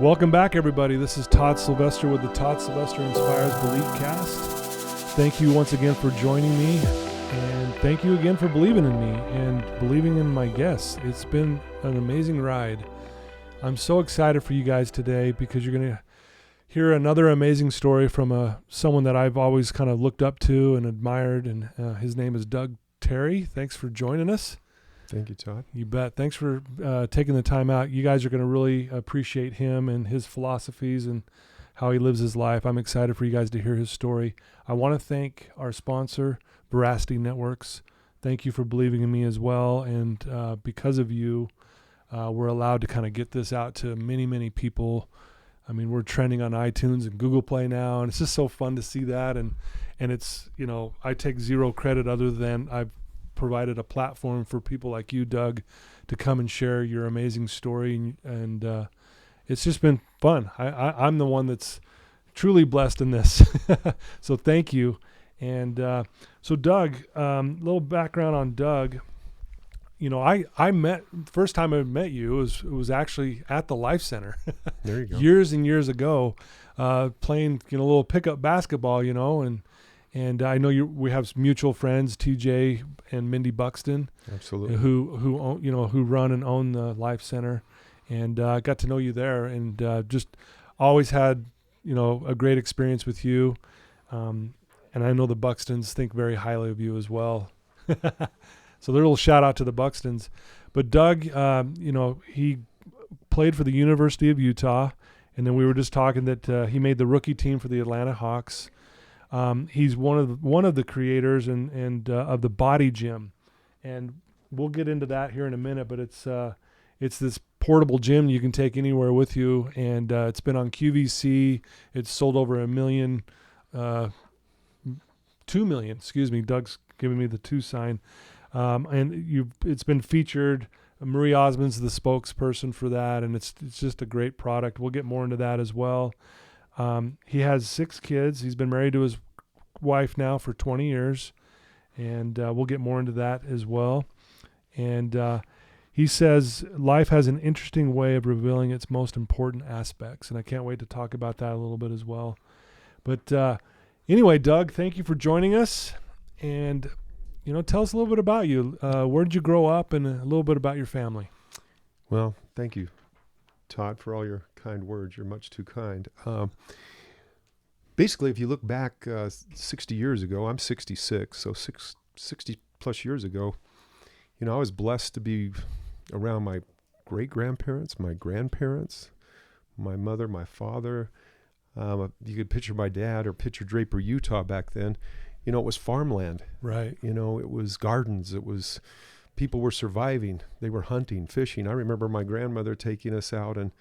Welcome back, everybody. This is Todd Sylvester with the Todd Sylvester Inspires Belief Cast. Thank you once again for joining me, and thank you again for believing in me and believing in my guests. It's been an amazing ride. I'm so excited for you guys today because you're going to hear another amazing story from someone that I've always kind of looked up to and admired, and his name is Doug Terry. Thanks for joining us. Thank you, Todd. You bet. Thanks for taking the time out. You guys are going to really appreciate him and his philosophies and how he lives his life. I'm excited for you guys to hear his story. I want to thank our sponsor, Veracity Networks. Thank you for believing in me as well. And because of you, we're allowed to kind of get this out to many, many people. I mean, we're trending on iTunes and Google Play now, and it's just so fun to see that. And it's, you know, I take zero credit other than I've provided a platform for people like you, Doug, to come and share your amazing story. And it's just been fun. I'm the one that's truly blessed in this. So thank you. And so Doug, little background on Doug. You know, first time I met you was actually at the Life Center. There you go. Years and years ago, playing, a little pickup basketball, and I know we have mutual friends, TJ and Mindy Buxton, Absolutely, who own, who run and own the Life Center, and I got to know you there, and just always had a great experience with you, and I know the Buxtons think very highly of you as well. So a little shout out to the Buxtons. But Doug, he played for the University of Utah, and then we were just talking that he made the rookie team for the Atlanta Hawks. He's one of the creators and of the BodyGym, and we'll get into that here in a minute. But it's this portable gym you can take anywhere with you, and it's been on QVC. It's sold over 2 million. Excuse me. Doug's giving me the 2 sign. And it's been featured. Marie Osmond's the spokesperson for that, and it's just a great product. We'll get more into that as well. He has 6 kids. He's been married to his wife now for 20 years, and we'll get more into that as well. And he says life has an interesting way of revealing its most important aspects, and I can't wait to talk about that a little bit as well. But anyway, Doug, thank you for joining us, and tell us a little bit about you. Where did you grow up, and a little bit about your family? Well, thank you, Todd, for all your kind words. You're much too kind. Basically, if you look back 60 years ago, I'm 66, so 60 plus years ago, I was blessed to be around my great-grandparents, my grandparents, my mother, my father. You could picture my dad or picture Draper, Utah back then. It was farmland. Right. It was gardens. It was people were surviving. They were hunting, fishing. I remember my grandmother taking us out and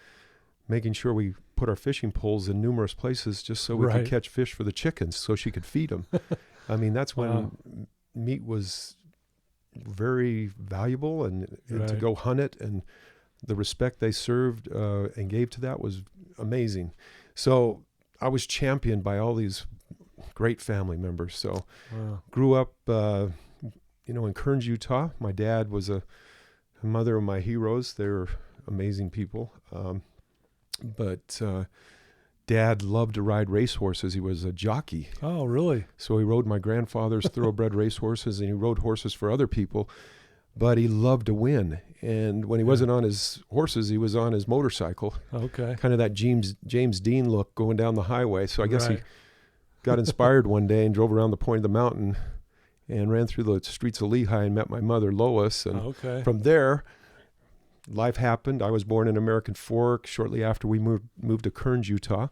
making sure we put our fishing poles in numerous places just so we could catch fish for the chickens so she could feed them. I mean, that's when meat was very valuable, and to go hunt it, and the respect they served and gave to that was amazing. So I was championed by all these great family members. So grew up, in Kearns, Utah. My dad was a mother of my heroes. They were amazing people. But Dad loved to ride racehorses. He was a jockey. Oh, really? So he rode my grandfather's thoroughbred racehorses, and he rode horses for other people. But he loved to win. And when he wasn't on his horses, he was on his motorcycle. Okay. Kind of that James Dean look going down the highway. So I guess he got inspired one day and drove around the point of the mountain and ran through the streets of Lehigh and met my mother, Lois. And from there, life happened. I was born in American Fork shortly after we moved to Kearns, Utah.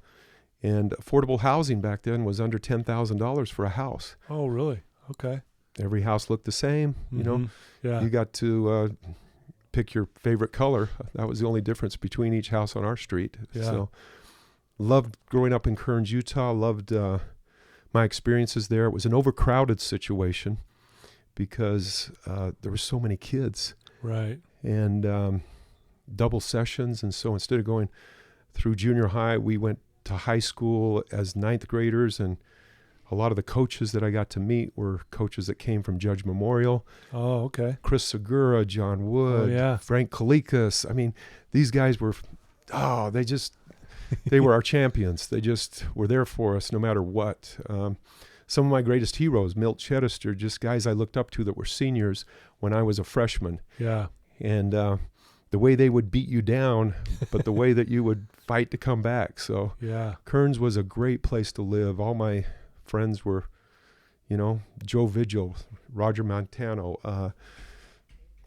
And affordable housing back then was under $10,000 for a house. Oh, really? Okay. Every house looked the same. Yeah. You got to pick your favorite color. That was the only difference between each house on our street. Yeah. So loved growing up in Kearns, Utah. Loved my experiences there. It was an overcrowded situation because there were so many kids. Right. And double sessions. And so instead of going through junior high, we went to high school as 9th graders, and a lot of the coaches that I got to meet were coaches that came from Judge Memorial. Oh, okay. Chris Segura, John Wood, Frank Kalikas. I mean, these guys were, they just They were our champions. They just were there for us no matter what. Some of my greatest heroes, Milt Chedester, just guys I looked up to that were seniors when I was a freshman. Yeah. And the way they would beat you down, but the way that you would fight to come back. So yeah, Kearns was a great place to live. All my friends were, Joe Vigil, Roger Montano,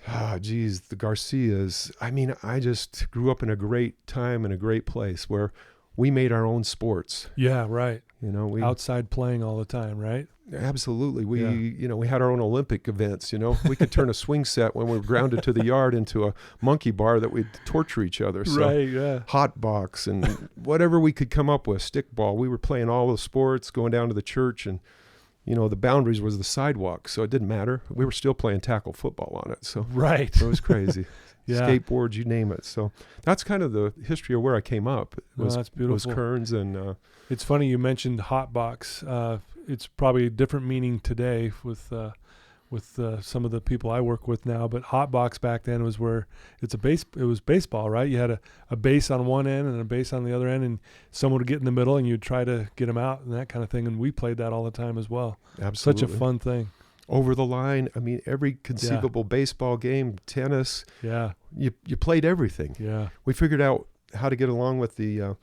the Garcias. I mean, I just grew up in a great time and a great place where we made our own sports. Yeah, right. We outside playing all the time, right? Absolutely. We had our own Olympic events, We could turn a swing set when we were grounded to the yard into a monkey bar that we'd torture each other. So right, yeah. Hot box and whatever we could come up with, stickball. We were playing all the sports, going down to the church, and the boundaries was the sidewalk, so it didn't matter. We were still playing tackle football on it. So right. It was crazy. Yeah. Skateboards, you name it. So that's kind of the history of where I came up. That's beautiful. Was Kearns and it's funny you mentioned hot box. It's probably a different meaning today with some of the people I work with now, but hot box back then was where it was baseball, right? You had a base on one end and a base on the other end, and someone would get in the middle and you'd try to get them out and that kind of thing. And we played that all the time as well. Absolutely. Such a fun thing. Over the line. I mean, every conceivable baseball game, tennis. Yeah. You played everything. Yeah. We figured out how to get along with the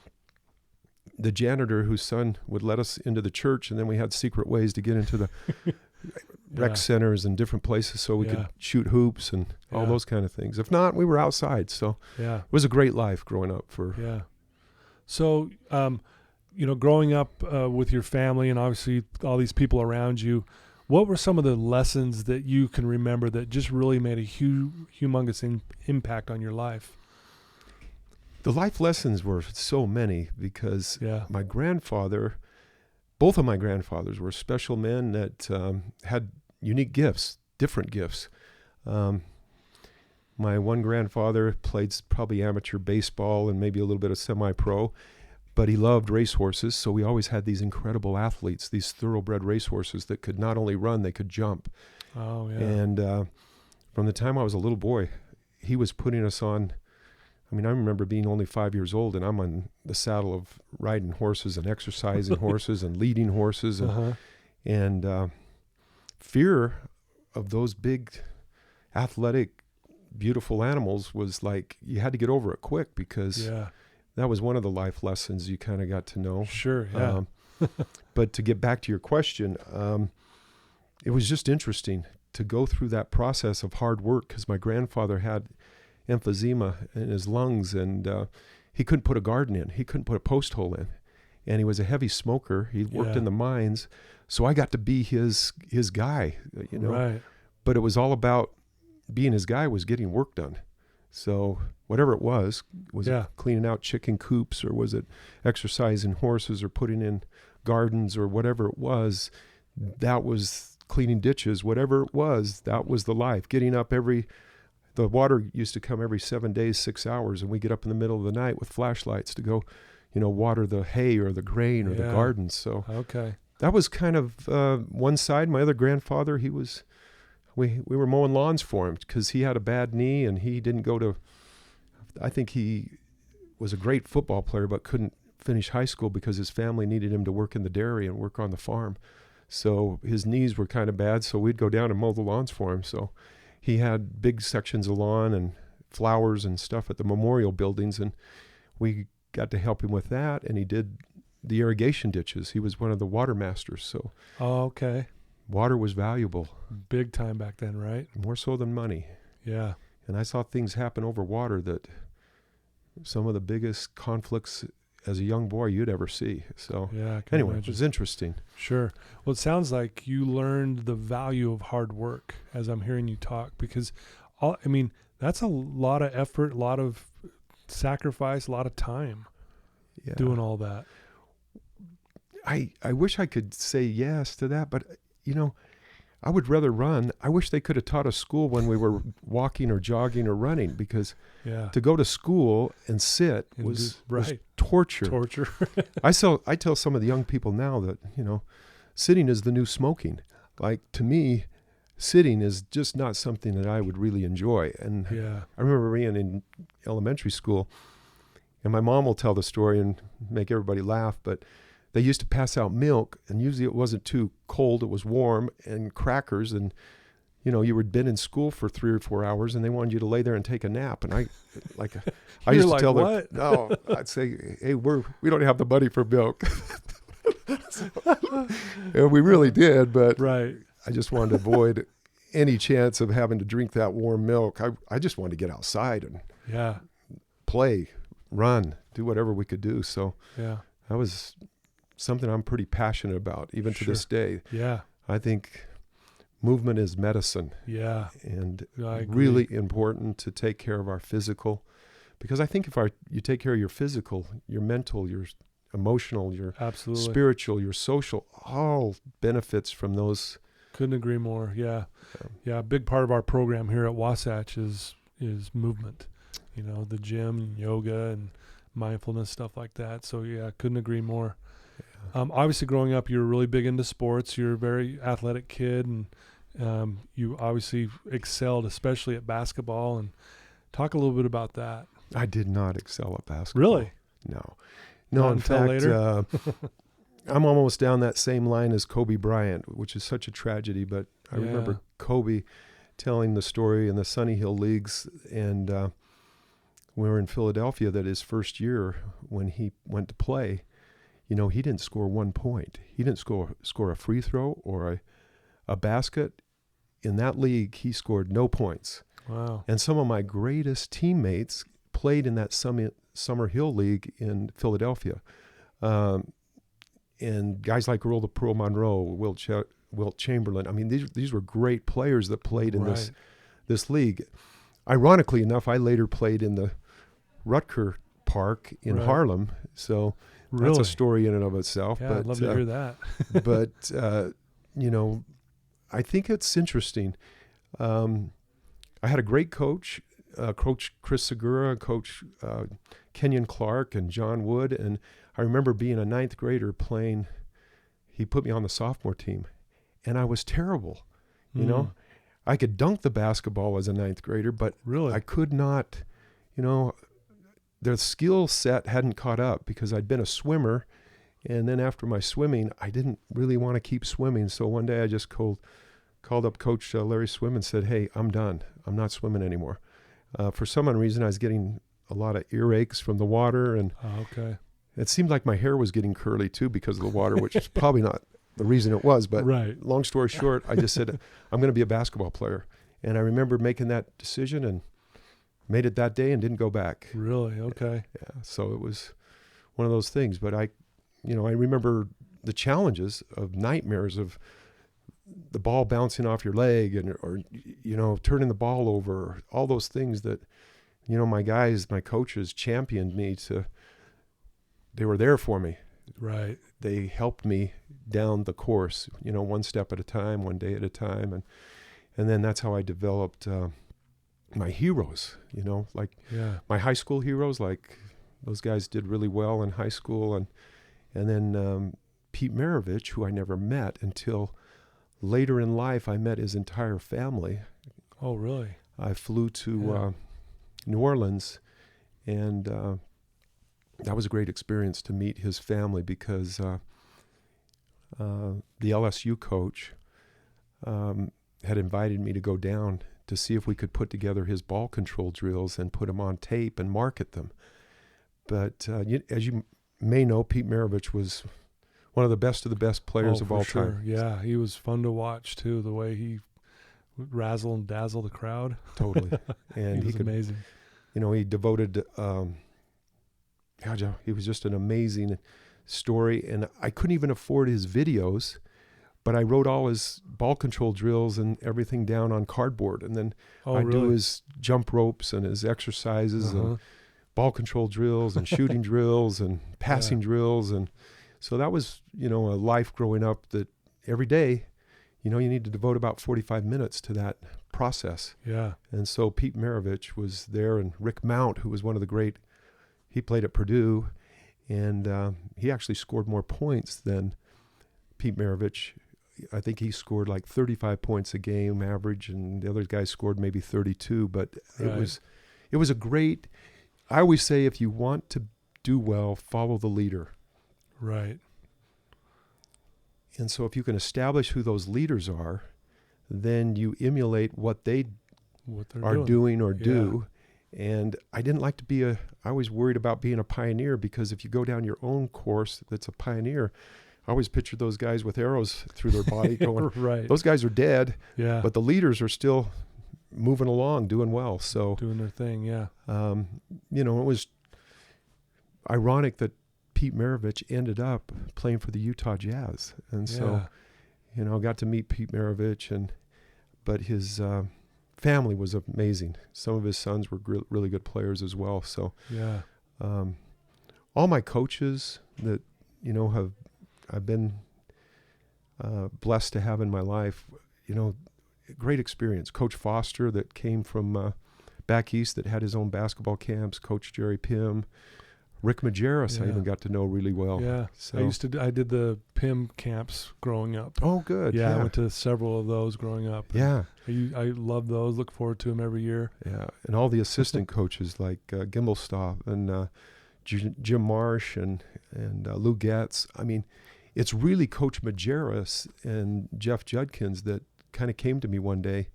janitor whose son would let us into the church, and then we had secret ways to get into the rec centers and different places so we could shoot hoops and all those kind of things. If not, we were outside. So it was a great life growing up So, growing up with your family and obviously all these people around you, what were some of the lessons that you can remember that just really made a humongous impact on your life? The life lessons were so many because my grandfather, both of my grandfathers were special men that had unique gifts, different gifts. My one grandfather played probably amateur baseball and maybe a little bit of semi-pro, but he loved racehorses, so we always had these incredible athletes, these thoroughbred racehorses that could not only run, they could jump. Oh, yeah. And from the time I was a little boy, he was putting us on. I mean, I remember being only 5 years old, and I'm on the saddle of riding horses and exercising horses and leading horses. And fear of those big, athletic, beautiful animals was like you had to get over it quick because that was one of the life lessons you kind of got to know. Sure, yeah. But to get back to your question, it was just interesting to go through that process of hard work because my grandfather had emphysema in his lungs, and he couldn't put a garden in. He couldn't put a post hole in. And he was a heavy smoker. He worked in the mines. So I got to be his guy, Right. But it was all about being his guy was getting work done. So whatever it was it cleaning out chicken coops, or was it exercising horses, or putting in gardens, or whatever it was, that was cleaning ditches, whatever it was, that was the life. Getting up the water used to come every 7 days, 6 hours, and we get up in the middle of the night with flashlights to go, water the hay or the grain or the gardens. So that was kind of one side. My other grandfather, we were mowing lawns for him because he had a bad knee and he didn't go to, I think he was a great football player but couldn't finish high school because his family needed him to work in the dairy and work on the farm. So his knees were kind of bad, so we'd go down and mow the lawns for him. So he had big sections of lawn and flowers and stuff at the memorial buildings, and we got to help him with that, and he did the irrigation ditches. He was one of the water masters, so water was valuable. Big time back then, right? More so than money. Yeah. And I saw things happen over water that some of the biggest conflicts as a young boy you'd ever see. So anyway, it was interesting. Sure. Well, it sounds like you learned the value of hard work as I'm hearing you talk, because that's a lot of effort, a lot of sacrifice, a lot of time doing all that. I wish I could say yes to that, but I would rather run. I wish they could have taught us school when we were walking or jogging or running, because to go to school and sit was torture. Torture. I tell some of the young people now that, sitting is the new smoking. Like, to me, sitting is just not something that I would really enjoy. And I remember being in elementary school, And my mom will tell the story and make everybody laugh, but they used to pass out milk, and usually it wasn't too cold, it was warm, and crackers, and you had been in school for 3 or 4 hours, and they wanted you to lay there and take a nap. And I used to tell them, no, I'd say, hey, we don't have the money for milk. And we really did, but right. I just wanted to avoid any chance of having to drink that warm milk. I just wanted to get outside and play, run, do whatever we could do. So that was something I'm pretty passionate about, even to this day. Yeah. I think movement is medicine. Yeah. And really important to take care of our physical, because I think if you take care of your physical, your mental, your emotional, your spiritual, your social, all benefits from those. Couldn't agree more. Yeah. A big part of our program here at Wasatch is movement, the gym and yoga and mindfulness, stuff like that. So couldn't agree more. Obviously growing up, you were really big into sports. You're a very athletic kid, and you obviously excelled, especially at basketball. And talk a little bit about that. I did not excel at basketball. Really? No. Not in fact, later? I'm almost down that same line as Kobe Bryant, which is such a tragedy. But I remember Kobe telling the story in the Sunny Hill Leagues, and we were in Philadelphia, that his first year when he went to play, he didn't score 1 point. He didn't score a free throw or a basket. In that league, he scored no points. Wow. And some of my greatest teammates played in that Summer Hill League in Philadelphia. And guys like Earl the Pearl Monroe, Wilt Chamberlain. I mean, these were great players that played in this league. Ironically enough, I later played in the Rutger Park in Harlem. So that's a story in and of itself. Yeah, but I'd love to hear that. But, I think it's interesting. I had a great coach, Coach Chris Segura, Coach Kenyon Clark, and John Wood. And I remember being a ninth grader playing. He put me on the sophomore team, and I was terrible. I could dunk the basketball as a ninth grader, but I could not, the skill set hadn't caught up because I'd been a swimmer. And then after my swimming, I didn't really want to keep swimming. So one day I just called up Coach Larry Swim and said, hey, I'm done. I'm not swimming anymore. For some reason, I was getting a lot of earaches from the water. And it seemed like my hair was getting curly too because of the water, which is probably not the reason it was. But long story short, I just said, I'm going to be a basketball player. And I remember making that decision and made it that day and didn't go back. Really? Okay. Yeah. So it was one of those things. But I remember the challenges of nightmares of the ball bouncing off your leg or turning the ball over, all those things that, my coaches championed me they were there for me. Right. They helped me down the course, one step at a time, one day at a time. And then that's how I developed my heroes, my high school heroes, like those guys did really well in high school. And then Pete Maravich, who I never met until later in life. I met his entire family. Oh, really? I flew to New Orleans, and that was a great experience to meet his family because the LSU coach had invited me to go down to see if we could put together his ball control drills and put them on tape and market them. But as you may know, Pete Maravich was one of the best players of all time. Yeah, he was fun to watch too, the way he would razzle and dazzle the crowd. Totally. And he was amazing. He devoted, he was just an amazing story. And I couldn't even afford his videos, but I wrote all his ball control drills and everything down on cardboard. And then I'd do his jump ropes and his exercises and ball control drills and shooting drills and passing drills. And so that was, a life growing up that every day, you need to devote about 45 minutes to that process. Yeah. And so Pete Maravich was there, and Rick Mount, who was one of the great, he played at Purdue, and he actually scored more points than Pete Maravich. I think he scored like 35 points a game average, and the other guys scored maybe 32. But it was a great I always say, if you want to do well, follow the leader. Right. And so if you can establish who those leaders are, then you emulate what they are doing or do. And I didn't like to be I always worried about being a pioneer, because if you go down your own course that's a pioneer, I always picture those guys with arrows through their body going, right. Those guys are dead, but the leaders are still moving along, doing well. So doing their thing, it was ironic that Pete Maravich ended up playing for the Utah Jazz. And so, I got to meet Pete Maravich, but his family was amazing. Some of his sons were really good players as well. So, all my coaches that, I've been blessed to have in my life, great experience. Coach Foster, that came from back east, that had his own basketball camps. Coach Jerry Pym, Rick Majerus, I even got to know really well. Yeah, so I did the Pym camps growing up. Oh, good. Yeah, I went to several of those growing up. Yeah, I love those. Look forward to them every year. Yeah, and all the assistant coaches like Gimbelstoff and Jim Marsh and Lou Getz. I mean, it's really Coach Majerus and Jeff Judkins that kind of came to me one day,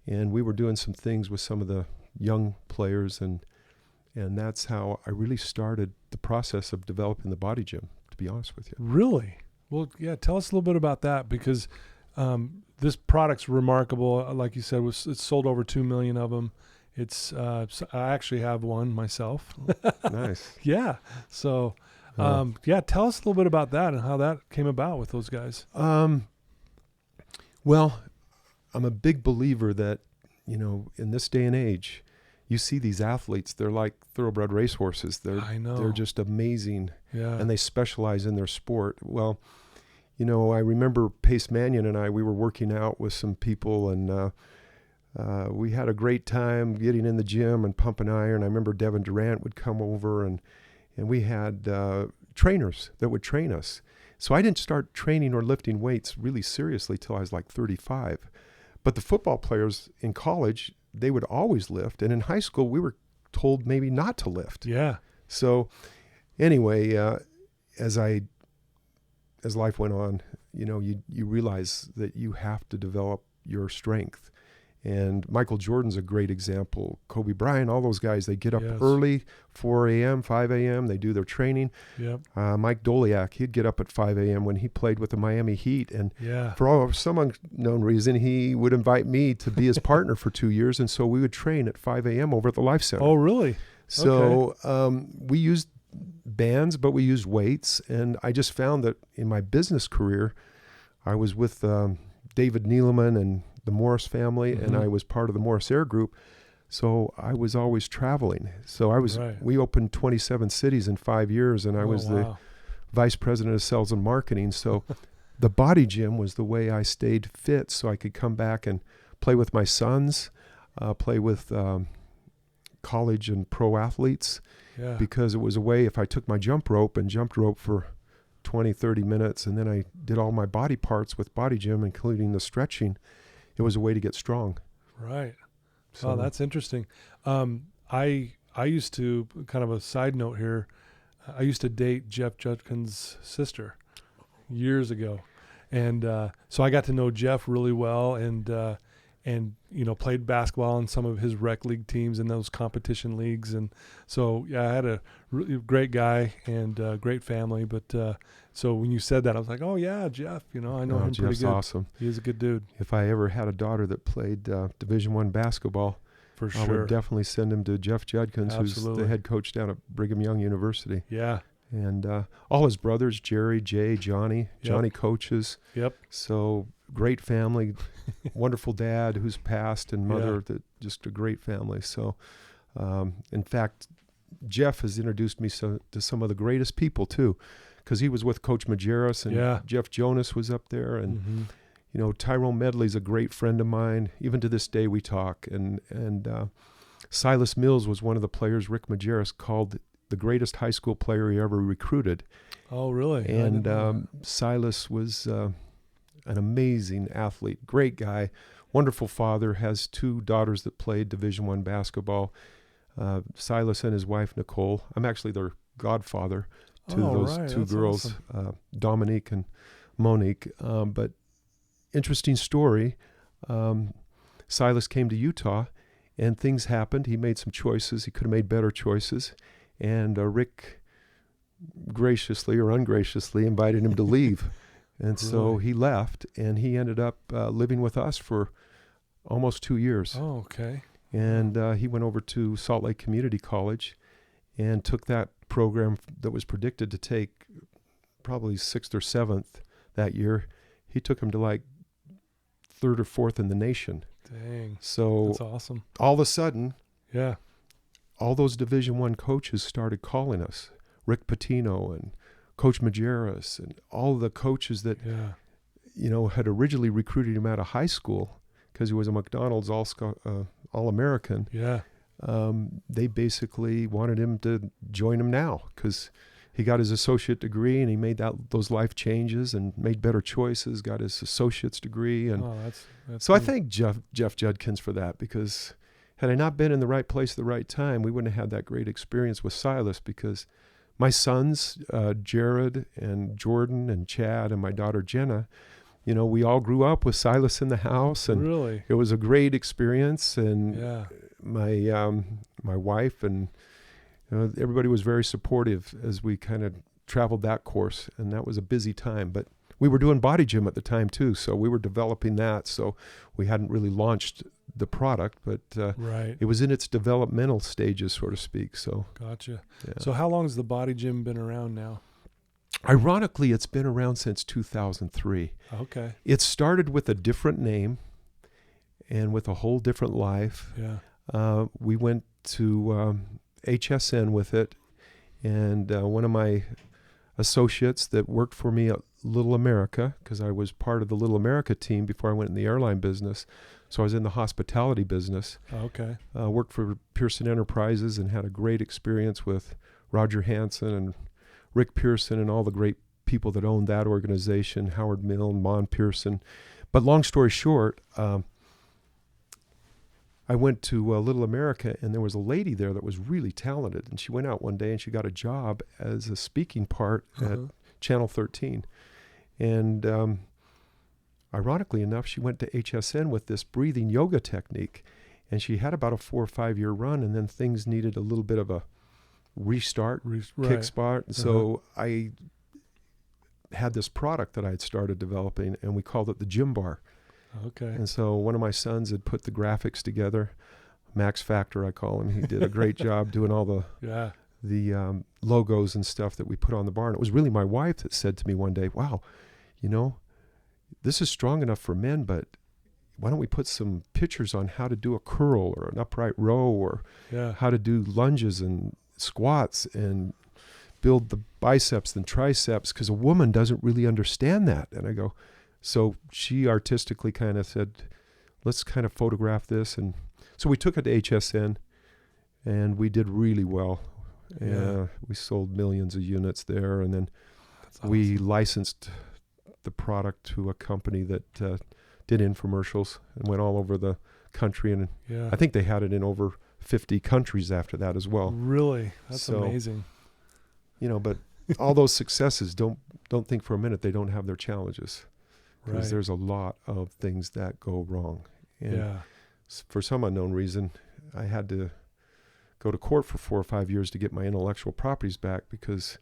and we were doing some things with some of the young players, and that's how I really started the process of developing the BodyGym, to be honest with you. Really? Well, yeah, tell us a little bit about that, because this product's remarkable. Like you said, it's sold over 2 million of them. I actually have one myself. Nice. Yeah. So, tell us a little bit about that and how that came about with those guys. Well, I'm a big believer that, in this day and age, you see these athletes, they're like thoroughbred racehorses. I know. They're just amazing. Yeah. And they specialize in their sport. Well, I remember Pace Mannion and we were working out with some people, and we had a great time getting in the gym and pumping iron. I remember Devin Durant would come over, and we had trainers that would train us. So I didn't start training or lifting weights really seriously till I was like 35. But the football players in college, they would always lift. And in high school, we were told maybe not to lift. Yeah. So anyway, as life went on, you realize that you have to develop your strength. And Michael Jordan's a great example. Kobe Bryant, all those guys, they get up early, 4 a.m., 5 a.m., they do their training. Yep. Mike Doliak, he'd get up at 5 a.m. when he played with the Miami Heat. And for some unknown reason, he would invite me to be his partner for 2 years. And so we would train at 5 a.m. over at the Life Center. Oh, really? So we used bands, but we used weights. And I just found that in my business career, I was with David Neeleman and the Morris family, and I was part of the Morris Air Group. So I was always traveling. So we opened 27 cities in 5 years, and I was the vice president of sales and marketing. So the BodyGym was the way I stayed fit, so I could come back and play with my sons, play with college and pro athletes, because it was a way, if I took my jumped rope for 20, 30 minutes, and then I did all my body parts with BodyGym, including the stretching, it was a way to get strong. Right. So, oh, that's interesting. I used to, kind of a side note here, I used to date Jeff Judkins' sister years ago. And so I got to know Jeff really well, and played basketball in some of his rec league teams in those competition leagues. And so, I had a really great guy and great family. But so when you said that, I was like, oh, yeah, Jeff, I know him Jeff's pretty good. Awesome. He's a good dude. If I ever had a daughter that played Division I basketball, for sure, I would definitely send him to Jeff Judkins, Absolutely. who's the head coach down at Brigham Young University. Yeah. And all his brothers, Jerry, Jay, Johnny coaches. Yep. So great family, wonderful dad who's passed, and mother, that just a great family. So, in fact, Jeff has introduced me to some of the greatest people too, because he was with Coach Majerus, and Jeff Jonas was up there, and Tyrone Medley's a great friend of mine. Even to this day, we talk. And Silas Mills was one of the players Rick Majerus called the greatest high school player he ever recruited. Oh, really? And Silas was an amazing athlete, great guy, wonderful father, has 2 daughters that played Division I basketball. Silas and his wife, Nicole. I'm actually their godfather to Oh, those right. two That's girls, awesome. Dominique and Monique. But interesting story. Silas came to Utah, and things happened. He made some choices. He could have made better choices. And Rick graciously or ungraciously invited him to leave. And so Really? he left, and he ended up living with us for almost 2 years. Oh, okay. And he went over to Salt Lake Community College and took that program that was predicted to take probably 6th or 7th that year. He took him to like 3rd or 4th in the nation. Dang. So That's awesome. all of a sudden, Yeah. all those Division I coaches started calling us. Rick Pitino and Coach Majerus and all the coaches that, Yeah. had originally recruited him out of high school because he was a McDonald's All-American. Yeah. They basically wanted him to join them now because he got his associate degree and he made those life changes and made better choices, got his associate's degree. And that's so I neat. thank Jeff Judkins for that, because had I not been in the right place at the right time, we wouldn't have had that great experience with Silas, because my sons, Jared and Jordan and Chad and my daughter Jenna, we all grew up with Silas in the house, and Really? it was a great experience. And Yeah. my wife and everybody was very supportive as we kind of traveled that course, and that was a busy time. But we were doing BodyGym at the time too, so we were developing that. So we hadn't really launched the product, but Right. it was in its developmental stages, so to speak. So Gotcha. yeah. So how long has the BodyGym been around now? Ironically, it's been around since 2003. Okay. It started with a different name and with a whole different life. Yeah. We went to HSN with it, and one of my associates that worked for me at Little America, because I was part of the Little America team before I went in the airline business, so I was in the hospitality business. Okay. Worked for Pearson Enterprises and had a great experience with Roger Hansen and Rick Pearson and all the great people that owned that organization, Howard Milne, Mon Pearson. But long story short, I went to Little America, and there was a lady there that was really talented. And she went out one day and she got a job as a speaking part at Channel 13. And ironically enough, she went to HSN with this breathing yoga technique. And she had about a 4 or 5 year run, and then things needed a little bit of a restart, kick spot. So I had this product that I had started developing, and we called it the Gym Bar. Okay. And so one of my sons had put the graphics together. Max Factor, I call him. He did a great job doing all the logos and stuff that we put on the bar. And it was really my wife that said to me one day, wow, this is strong enough for men, but why don't we put some pictures on how to do a curl or an upright row, or how to do lunges and squats and build the biceps and triceps, because a woman doesn't really understand that. And I go, so she artistically kind of said, let's kind of photograph this. And so we took it to HSN, and we did really well. We sold millions of units there. And then we licensed the product to a company that did infomercials and went all over the country. And I think they had it in over 50 countries after that as well. Really? That's amazing. But all those successes, don't think for a minute they don't have their challenges. Because there's a lot of things that go wrong. And for some unknown reason, I had to go to court for 4 or 5 years to get my intellectual properties back, because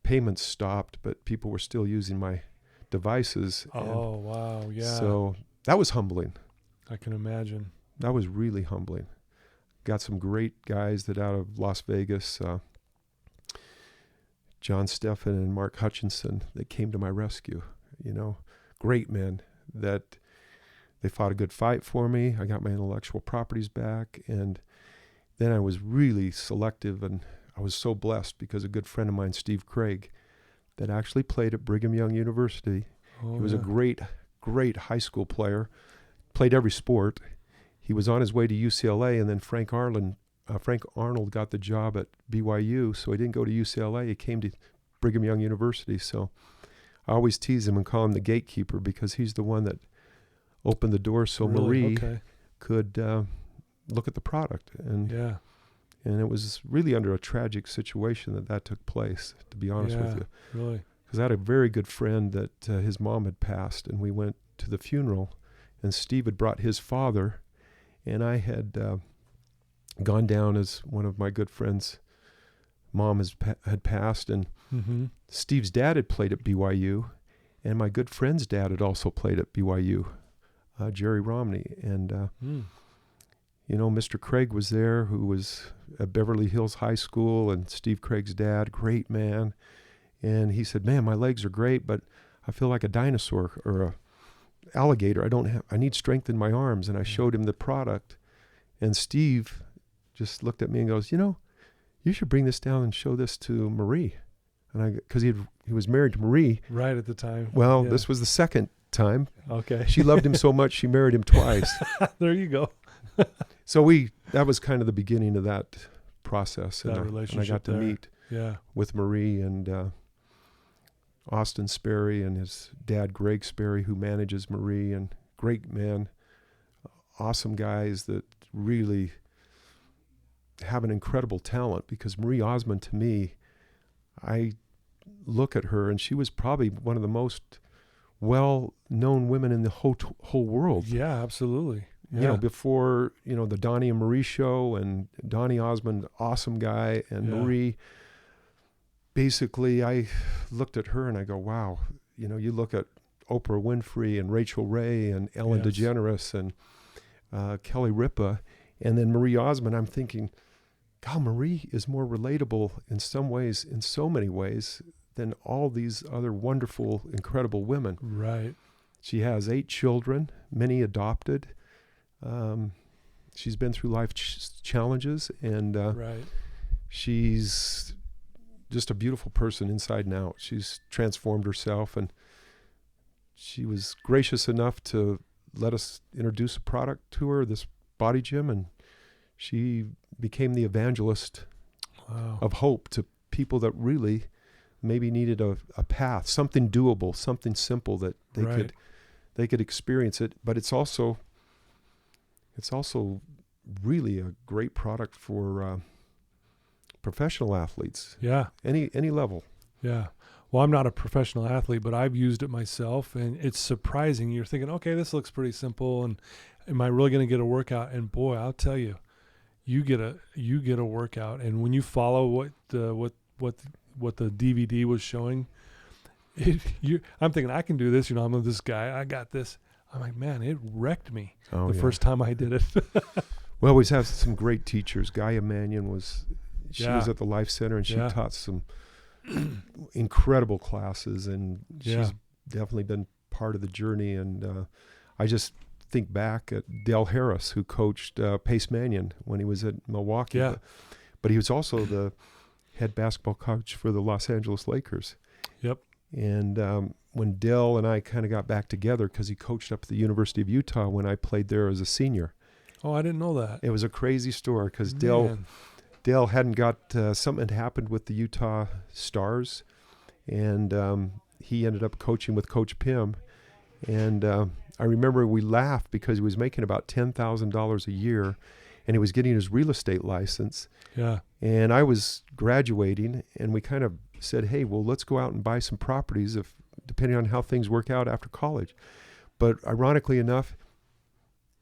payments stopped, but people were still using my devices. Oh, wow. Yeah. So that was humbling. I can imagine. That was really humbling. Got some great guys that out of Las Vegas, John Steffen and Mark Hutchinson, that came to my rescue, great men that they fought a good fight for me. I got my intellectual properties back, and then I was really selective, and I was so blessed because a good friend of mine, Steve Craig, that actually played at Brigham Young University. He was a great high school player, played every sport. He was on his way to UCLA, and then Frank Arnold got the job at BYU, so he didn't go to UCLA. He came to Brigham Young University, so I always tease him and call him the gatekeeper, because he's the one that opened the door so Marie could look at the product. And And it was really under a tragic situation that took place, to be honest with you. Really? Because I had a very good friend that his mom had passed, and we went to the funeral, and Steve had brought his father, and I had gone down as one of my good friends' mom had passed, and Steve's dad had played at BYU, and my good friend's dad had also played at BYU, Jerry Romney. And, Mr. Craig was there, who was at Beverly Hills High School, and Steve Craig's dad, great man. And he said, man, my legs are great, but I feel like a dinosaur or a alligator. I need strength in my arms. And I showed him the product. And Steve just looked at me and goes, you should bring this down and show this to Marie. And because he was married to Marie. Right at the time. Well, this was the second time. Okay. She loved him so much, she married him twice. There you go. So that was kind of the beginning of that process. That and relationship. I got to meet with Marie and Austin Sperry and his dad, Greg Sperry, who manages Marie, and great man, awesome guys that really have an incredible talent. Because Marie Osmond, to me, I look at her, and she was probably one of the most well-known women in the whole world. Yeah, absolutely. Yeah. Before, the Donnie and Marie show, and Donnie Osmond, awesome guy, and Marie, basically, I looked at her and I go, wow, you look at Oprah Winfrey and Rachel Ray and Ellen DeGeneres and Kelly Ripa, and then Marie Osmond, I'm thinking, God, Marie is more relatable in some ways, in so many ways, than all these other wonderful, incredible women. Right. She has 8 children, many adopted. She's been through life challenges, and she's just a beautiful person inside and out. She's transformed herself, and she was gracious enough to let us introduce a product to her, this BodyGym, and she became the evangelist of hope to people that really maybe needed a path, something doable, something simple that they could experience it. But it's also really a great product for professional athletes. Yeah. Any level. Yeah. Well, I'm not a professional athlete, but I've used it myself, and it's surprising. You're thinking, okay, this looks pretty simple, and am I really going to get a workout? And boy, I'll tell you, you get a workout, and when you follow what the DVD was showing, I'm thinking I can do this. I'm this guy. I got this. I'm like, man, it wrecked me first time I did it. Well, we have some great teachers. Gaia Mannion was at the Life Center, and she taught some incredible classes, and she's definitely been part of the journey. And I just think back at Dale Harris, who coached Pace Mannion when he was at Milwaukee. Yeah. But he was also the head basketball coach for the Los Angeles Lakers. Yep. And when Dale and I kind of got back together, because he coached up at the University of Utah when I played there as a senior. Oh, I didn't know that. It was a crazy story, because Dale hadn't got something had happened with the Utah Stars, and he ended up coaching with Coach Pym. And I remember we laughed because he was making about $10,000 a year, and he was getting his real estate license. Yeah. And I was graduating, and we kind of said, hey, well, let's go out and buy some properties depending on how things work out after college. But ironically enough,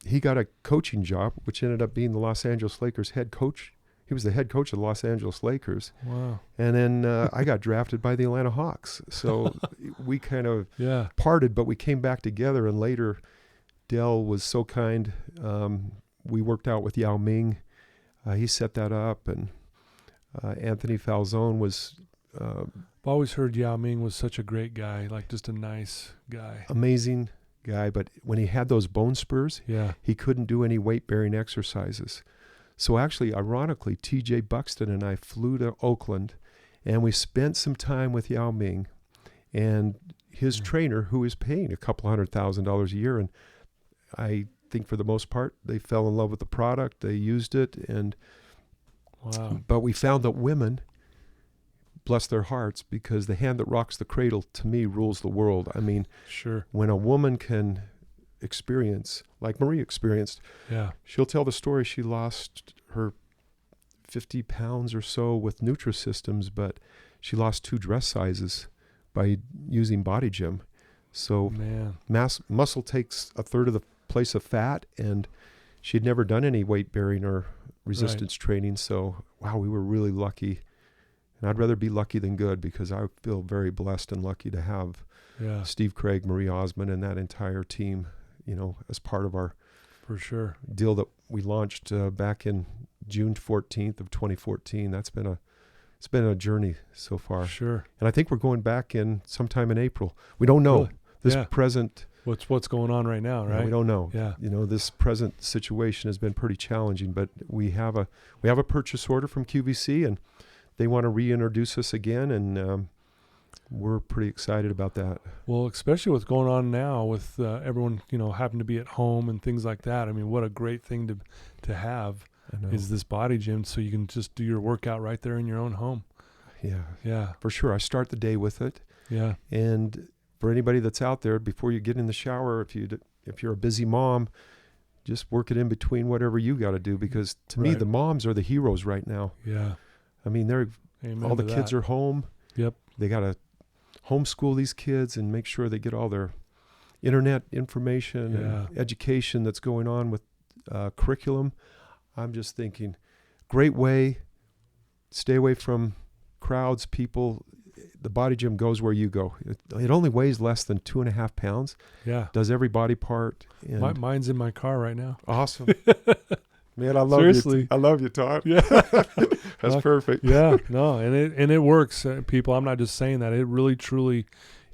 he got a coaching job, which ended up being the Los Angeles Lakers head coach. He was the head coach of the Los Angeles Lakers. Wow. And then I got drafted by the Atlanta Hawks. So we kind of parted, but we came back together. And later, Dell was so kind. We worked out with Yao Ming. He set that up. And Anthony Falzone was... I've always heard Yao Ming was such a great guy, like just a nice guy. Amazing guy. But when he had those bone spurs, he couldn't do any weight-bearing exercises. So actually, ironically, T.J. Buxton and I flew to Oakland, and we spent some time with Yao Ming and his trainer, who is paying a couple $100,000 a year. And I think for the most part, they fell in love with the product. They used it. But we found that women, bless their hearts, because the hand that rocks the cradle, to me, rules the world. I mean, when a woman can experience, like Marie experienced, she'll tell the story. She lost her 50 pounds or so with Nutrisystems, but she lost 2 dress sizes by using BodyGym. So Man. muscle takes a third of the place of fat, and she'd never done any weight bearing or resistance training. So, wow, we were really lucky. And I'd rather be lucky than good, because I feel very blessed and lucky to have Steve Craig, Marie Osmond, and that entire team, as part of our for sure deal that we launched back in June 14th of 2014. It's been a journey so far. Sure. And I think we're going back in sometime in April. We don't know. Really? Present. What's going on right now, right? We don't know. Yeah. This present situation has been pretty challenging, but we have a purchase order from QVC, and they want to reintroduce us again, and we're pretty excited about that. Well, especially what's going on now with everyone, having to be at home and things like that. I mean, what a great thing to have is this BodyGym, so you can just do your workout right there in your own home. Yeah. Yeah. For sure. I start the day with it. Yeah. And for anybody that's out there, before you get in the shower, if you're a busy mom, just work it in between whatever you got to do, because to me, the moms are the heroes right now. Yeah. I mean, all the kids are home. Yep. They got to homeschool these kids and make sure they get all their internet information and education that's going on with curriculum. I'm just thinking, great way, stay away from crowds, people. The BodyGym goes where you go. It only weighs less than 2.5 pounds. Yeah. Does every body part. And mine's in my car right now. Awesome. Man, I love Seriously. you. I love you, Todd. Yeah. That's perfect. Yeah. No, and it works, people. I'm not just saying that. It really, truly,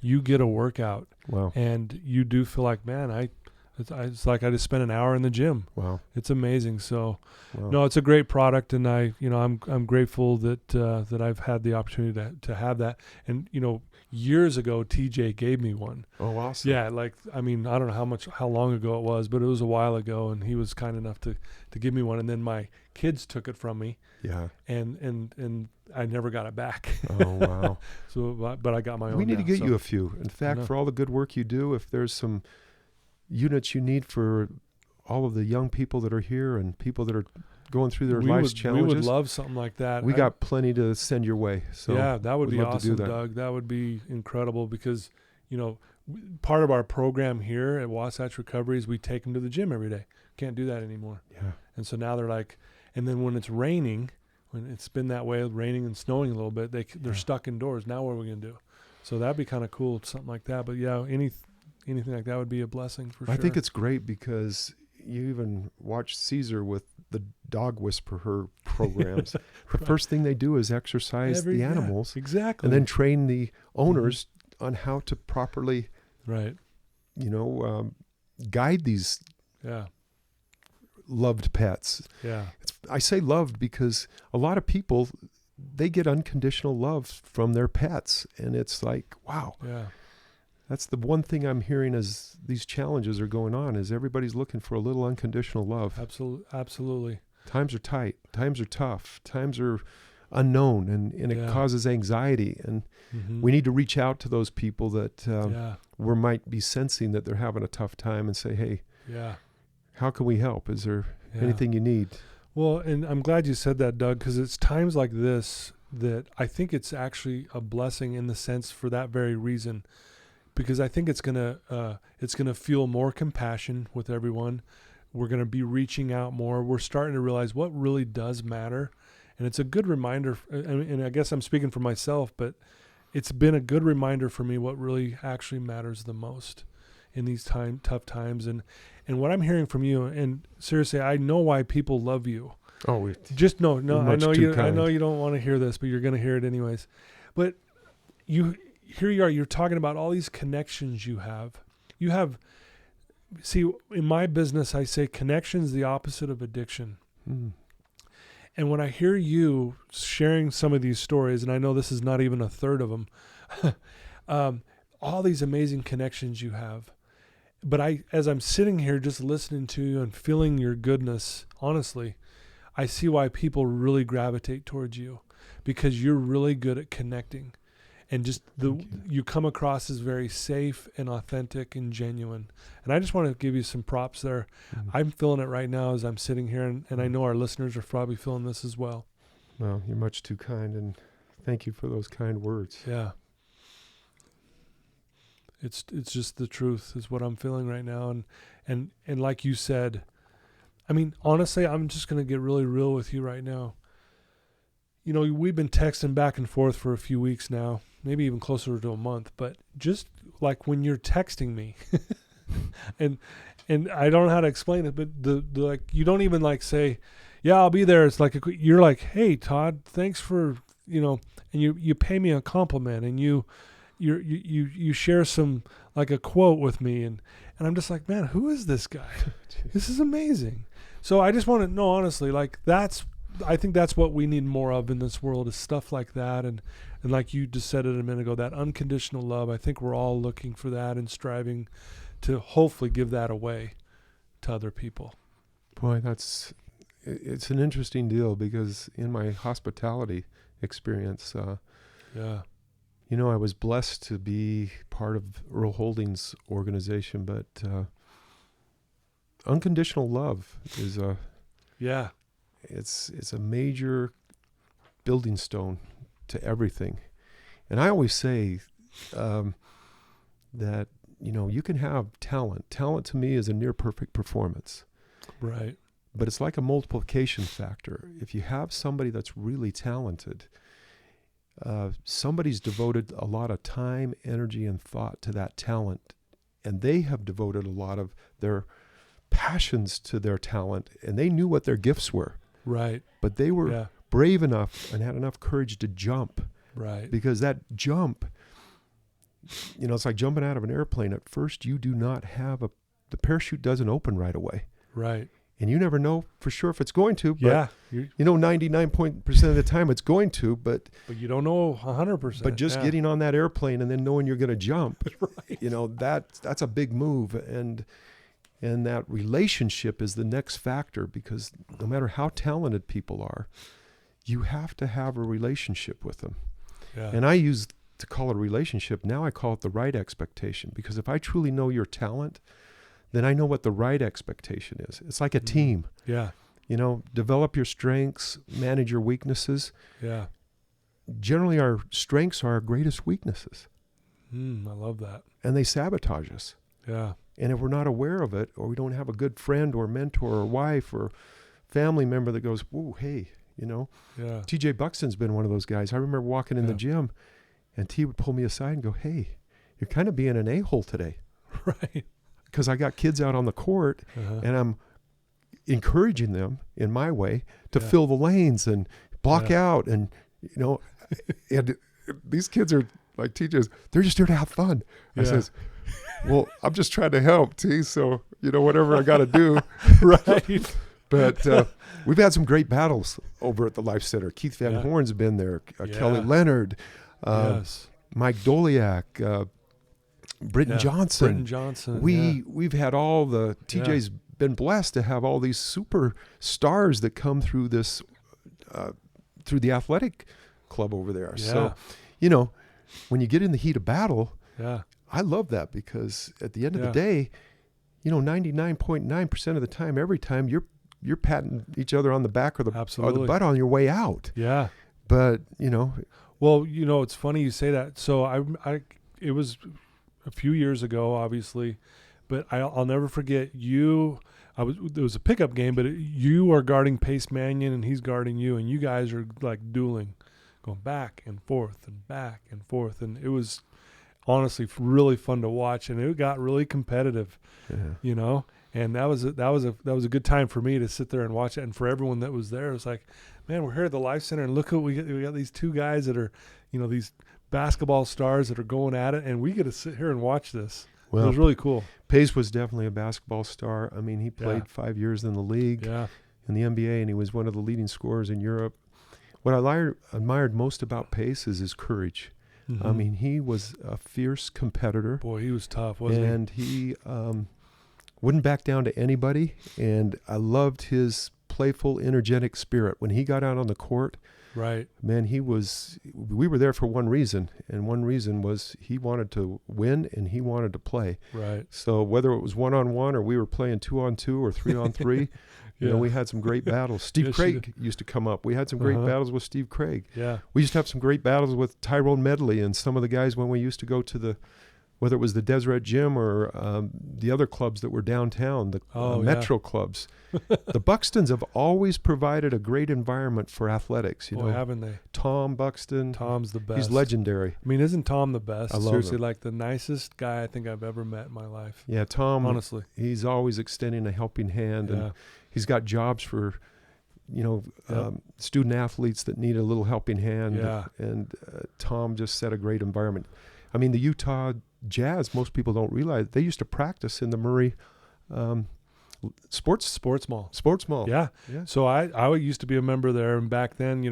you get a workout. Wow. And you do feel like, man, it's like I just spent an hour in the gym. Wow. It's amazing. So, no, it's a great product, and I'm grateful that I've had the opportunity to have that. And years ago, TJ gave me one. Oh, awesome. Yeah, I don't know how long ago it was, but it was a while ago, and he was kind enough to give me one. And then my kids took it from me. Yeah. And I never got it back. Oh, wow. So, but I got my own. We need to now, get you a few. In fact, for all the good work you do, if there's some units you need for all of the young people that are here and people that are going through their life's challenges, we would love something like that. We got plenty to send your way. So yeah, that would be awesome, Doug. That would be incredible, because part of our program here at Wasatch Recovery is we take them to the gym every day. Can't do that anymore. Yeah. And so now they're like, and then when it's raining, when it's been that way, raining and snowing a little bit, they're stuck indoors. Now what are we gonna do? So that'd be kind of cool, something like that. But yeah, anything like that would be a blessing for sure. I think it's great, because you even watch Caesar with the dog whisperer programs. The first thing they do is exercise the animals. Exactly. And then train the owners on how to properly, guide these loved pets. Yeah. I say loved because a lot of people, they get unconditional love from their pets. And it's like, wow. Yeah. That's the one thing I'm hearing as these challenges are going on, is everybody's looking for a little unconditional love. Absolutely. Times are tight. Times are tough. Times are unknown, and it causes anxiety. And we need to reach out to those people that we might be sensing that they're having a tough time, and say, hey, how can we help? Is there anything you need? Well, and I'm glad you said that, Doug, because it's times like this that I think it's actually a blessing, in the sense for that very reason. Because I think it's gonna fuel more compassion with everyone. We're gonna be reaching out more. We're starting to realize what really does matter, and it's a good reminder. And I guess I'm speaking for myself, but it's been a good reminder for me what really actually matters the most in these tough times. And what I'm hearing from you, and seriously, I know why people love you. Oh, just no. I know you. I know you don't want to hear this, but you're gonna hear it anyways. But here you are, you're talking about all these connections you have. See, in my business, I say connection's the opposite of addiction. Mm. And when I hear you sharing some of these stories, and I know this is not even a third of them, all these amazing connections you have. But as I'm sitting here just listening to you and feeling your goodness, honestly, I see why people really gravitate towards you, because you're really good at connecting. And just you come across as very safe and authentic and genuine. And I just want to give you some props there. I'm feeling it right now as I'm sitting here, and I know our listeners are probably feeling this as well. Well, you're much too kind, and thank you for those kind words. Yeah. It's just the truth is what I'm feeling right now. And like you said, I mean, honestly, I'm just going to get really real with you right now. You know, we've been texting back and forth for a few weeks now, maybe even closer to a month, but just like when you're texting me and I don't know how to explain it, but the like, you don't even like say, yeah, I'll be there. It's like, you're like, hey, Todd, thanks for, and you pay me a compliment, and you share some, like, a quote with me. And I'm just like, man, who is this guy? This is amazing. So I just want to know, honestly, like, I think that's what we need more of in this world, is stuff like that. And like you just said it a minute ago, that unconditional love. I think we're all looking for that and striving to hopefully give that away to other people. Boy, it's an interesting deal, because in my hospitality experience, Yeah. I was blessed to be part of Earl Holdings' organization, but unconditional love is it's a major building stone to everything. And I always say that, you can have talent. Talent to me is a near perfect performance. Right. But it's like a multiplication factor. If you have somebody that's really talented, somebody's devoted a lot of time, energy, and thought to that talent, and they have devoted a lot of their passions to their talent, and they knew what their gifts were. Right. But they were brave enough and had enough courage to jump. Right. Because that jump, it's like jumping out of an airplane. At first, you do not have the parachute doesn't open right away. Right. And you never know for sure if it's going to. But, yeah. 99% of the time it's going to. But you don't know 100%. But just getting on that airplane and then knowing you're going to jump, right. That's a big move. And that relationship is the next factor, because no matter how talented people are, you have to have a relationship with them. Yeah. And I used to call it a relationship. Now I call it the right expectation, because if I truly know your talent, then I know what the right expectation is. It's like a team. Yeah. Develop your strengths, manage your weaknesses. Yeah. Generally, our strengths are our greatest weaknesses. I love that. And they sabotage us. Yeah. And if we're not aware of it, or we don't have a good friend or mentor or wife or family member that goes, "Whoa, hey," Yeah. TJ Buxton's been one of those guys. I remember walking in the gym, and T would pull me aside and go, "Hey, you're kind of being an a-hole today." Right. Because I got kids out on the court, and I'm encouraging them in my way to fill the lanes and block out. And, and these kids are like TJ's, they're just here to have fun. I says, well, I'm just trying to help, T. So, whatever I got to do. Right. But we've had some great battles over at the Life Center. Keith Van Horn's been there. Kelly Leonard, Mike Doliak, Britton Johnson. We've had all the TJ's been blessed to have all these super stars that come through this through the athletic club over there. So, when you get in the heat of battle, I love that, because at the end of the day, 99.9% of the time, every time you're patting each other on the back or the butt on your way out. Yeah. But, well, it's funny you say that. So it was a few years ago, obviously, but I'll never forget you. It was a pickup game, but you are guarding Pace Mannion and he's guarding you, and you guys are like dueling, going back and forth and back and forth, and it was honestly really fun to watch, and it got really competitive, and that was a good time for me to sit there and watch it, and for everyone that was there, it was like, man, we're here at the Life Center, and look what we got these two guys that are, these basketball stars that are going at it, and we get to sit here and watch this. Well, it was really cool. Pace was definitely a basketball star. I mean, he played 5 years in the league, in the NBA, and he was one of the leading scorers in Europe. What I admired most about Pace is his courage. Mm-hmm. I mean, he was a fierce competitor. Boy, he was tough, wasn't he? And he wouldn't back down to anybody, and I loved his playful, energetic spirit. When he got out on the court, right, man, we were there for one reason, and one reason was he wanted to win and he wanted to play. Right. So whether it was 1-on-1 or we were playing 2-on-2 or 3-on-3, You know, we had some great battles. Steve Yes, Craig used to come up. We had some great battles with Steve Craig. Yeah. We used to have some great battles with Tyrone Medley and some of the guys when we used to go to whether it was the Deseret Gym or the other clubs that were downtown, the Metro clubs. The Buxtons have always provided a great environment for athletics. You know, haven't they? Tom Buxton. Tom's the best. He's legendary. I mean, isn't Tom the best? I love Seriously, him. like the nicest guy I think I've ever met in my life. Yeah, Tom. Honestly, he's always extending a helping hand, and he's got jobs for, student athletes that need a little helping hand. Yeah. And Tom just set a great environment. I mean, the Utah Jazz, most people don't realize, they used to practice in the Murray sports mall. Yeah. So I used to be a member there, and back then,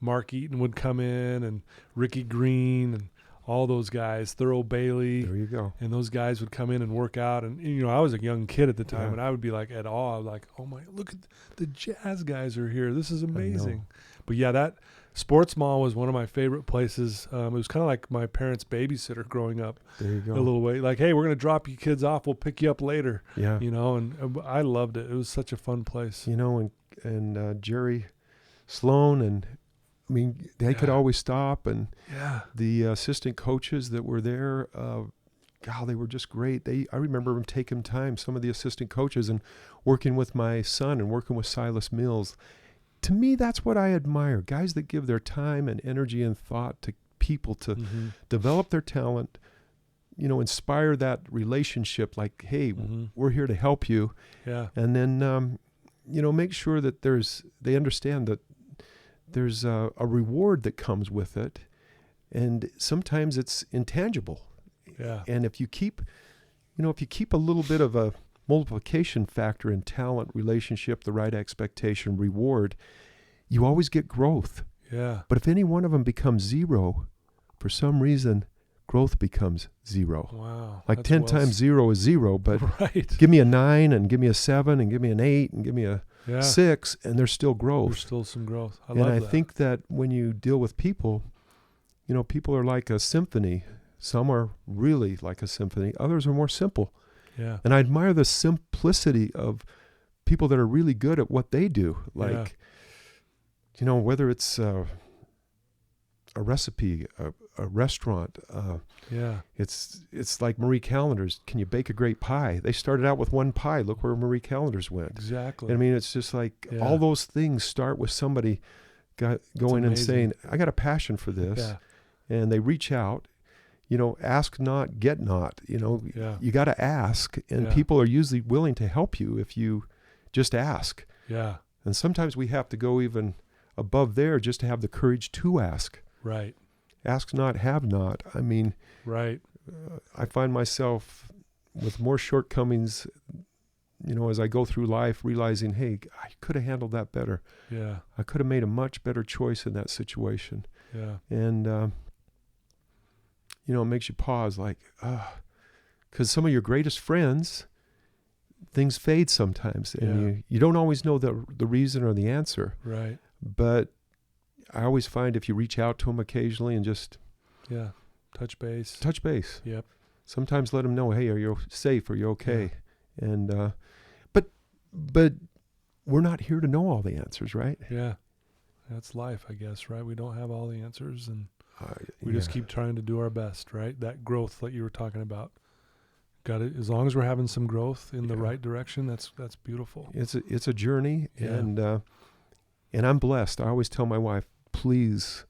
Mark Eaton would come in, and Ricky Green, and all those guys, Thurl Bailey. There you go. And those guys would come in and work out, and I was a young kid at the time, and I would be like at awe, like, oh my, look at the Jazz guys are here. This is amazing. But yeah, that sports mall was one of my favorite places. It was kind of like my parents' babysitter growing up. There you go. A little way, like, hey, we're gonna drop you kids off. We'll pick you up later. Yeah. And I loved it. It was such a fun place. And Jerry Sloan, and I mean, they could always stop, and the assistant coaches that were there, they were just great. I remember them taking time, some of the assistant coaches, and working with my son and working with Silas Mills. To me, that's what I admire. Guys that give their time and energy and thought to people to develop their talent, inspire that relationship, like, hey, we're here to help you. Yeah. And then, make sure that they understand that there's a reward that comes with it. And sometimes it's intangible. Yeah. And if you keep a little bit of a multiplication factor in talent, relationship, the right expectation, reward, you always get growth. Yeah. But if any one of them becomes zero, for some reason, growth becomes zero. Wow. Like 10 times 0 is 0, but give me a 9 and give me a 7 and give me an 8 and give me a 6, and there's still growth. There's still some growth. I think that when you deal with people, people are like a symphony. Some are really like a symphony. Others are more simple. Yeah. And I admire the simplicity of people that are really good at what they do. Like, whether it's a recipe, a restaurant. It's like Marie Callender's. Can you bake a great pie? They started out with one pie. Look where Marie Callender's went. Exactly. I mean, it's just like all those things start with somebody going and saying, I got a passion for this. Yeah. And they reach out. Ask not, get not. You got to ask, and people are usually willing to help you if you just ask. Yeah. And sometimes we have to go even above there just to have the courage to ask. Right. Ask not, have not. I mean, right. I find myself with more shortcomings, as I go through life, realizing, hey, I could have handled that better. Yeah. I could have made a much better choice in that situation. Yeah. And, it makes you pause, like, because some of your greatest friends, things fade sometimes, and you don't always know the reason or the answer. Right. But I always find if you reach out to them occasionally and just touch base. Yep. Sometimes let them know, hey, are you safe? Are you okay? Yeah. And but we're not here to know all the answers, right? Yeah. That's life, I guess, right? We don't have all the answers, and we just keep trying to do our best, right? That growth that you were talking about. Got it. As long as we're having some growth in the right direction, that's beautiful. It's a journey, and I'm blessed. I always tell my wife, please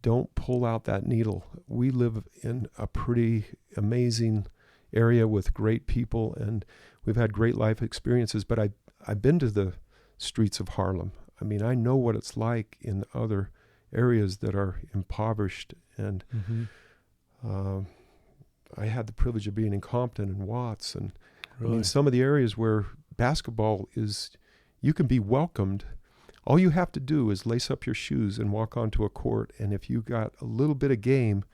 don't pull out that needle. We live in a pretty amazing area with great people, and we've had great life experiences. But I've been to the streets of Harlem. I mean, I know what it's like in other areas that are impoverished, and I had the privilege of being in Compton and Watts, and I mean, some of the areas where basketball is, you can be welcomed. All you have to do is lace up your shoes and walk onto a court, and if you got a little bit of game,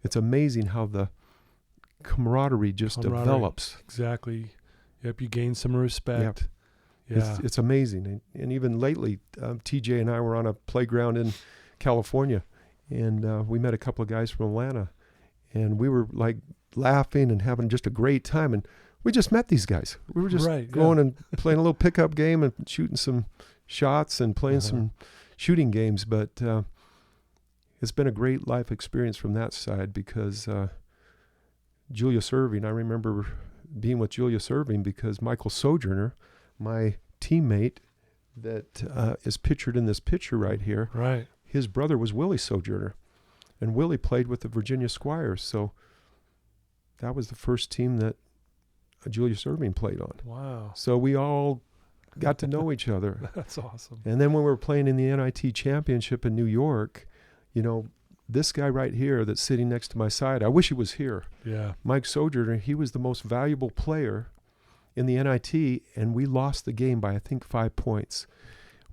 it's amazing how the camaraderie develops. Exactly. Yep, you gain some respect. Yep. Yeah. It's amazing. And even lately, TJ and I were on a playground in California, and we met a couple of guys from Atlanta, and we were like laughing and having just a great time. And we just met these guys. We were just going and playing a little pickup game and shooting some shots and playing some shooting games. But it's been a great life experience from that side because Julius Erving, I remember being with Julius Erving because Michael Sojourner, my teammate that is pictured in this picture right here, his brother was Willie Sojourner. And Willie played with the Virginia Squires. So that was the first team that Julius Erving played on. Wow. So we all got to know each other. That's awesome. And then when we were playing in the NIT championship in New York, you know, this guy right here that's sitting next to my side, I wish he was here. Yeah. Mike Sojourner, he was the most valuable player in the NIT, and we lost the game by, I think, 5 points.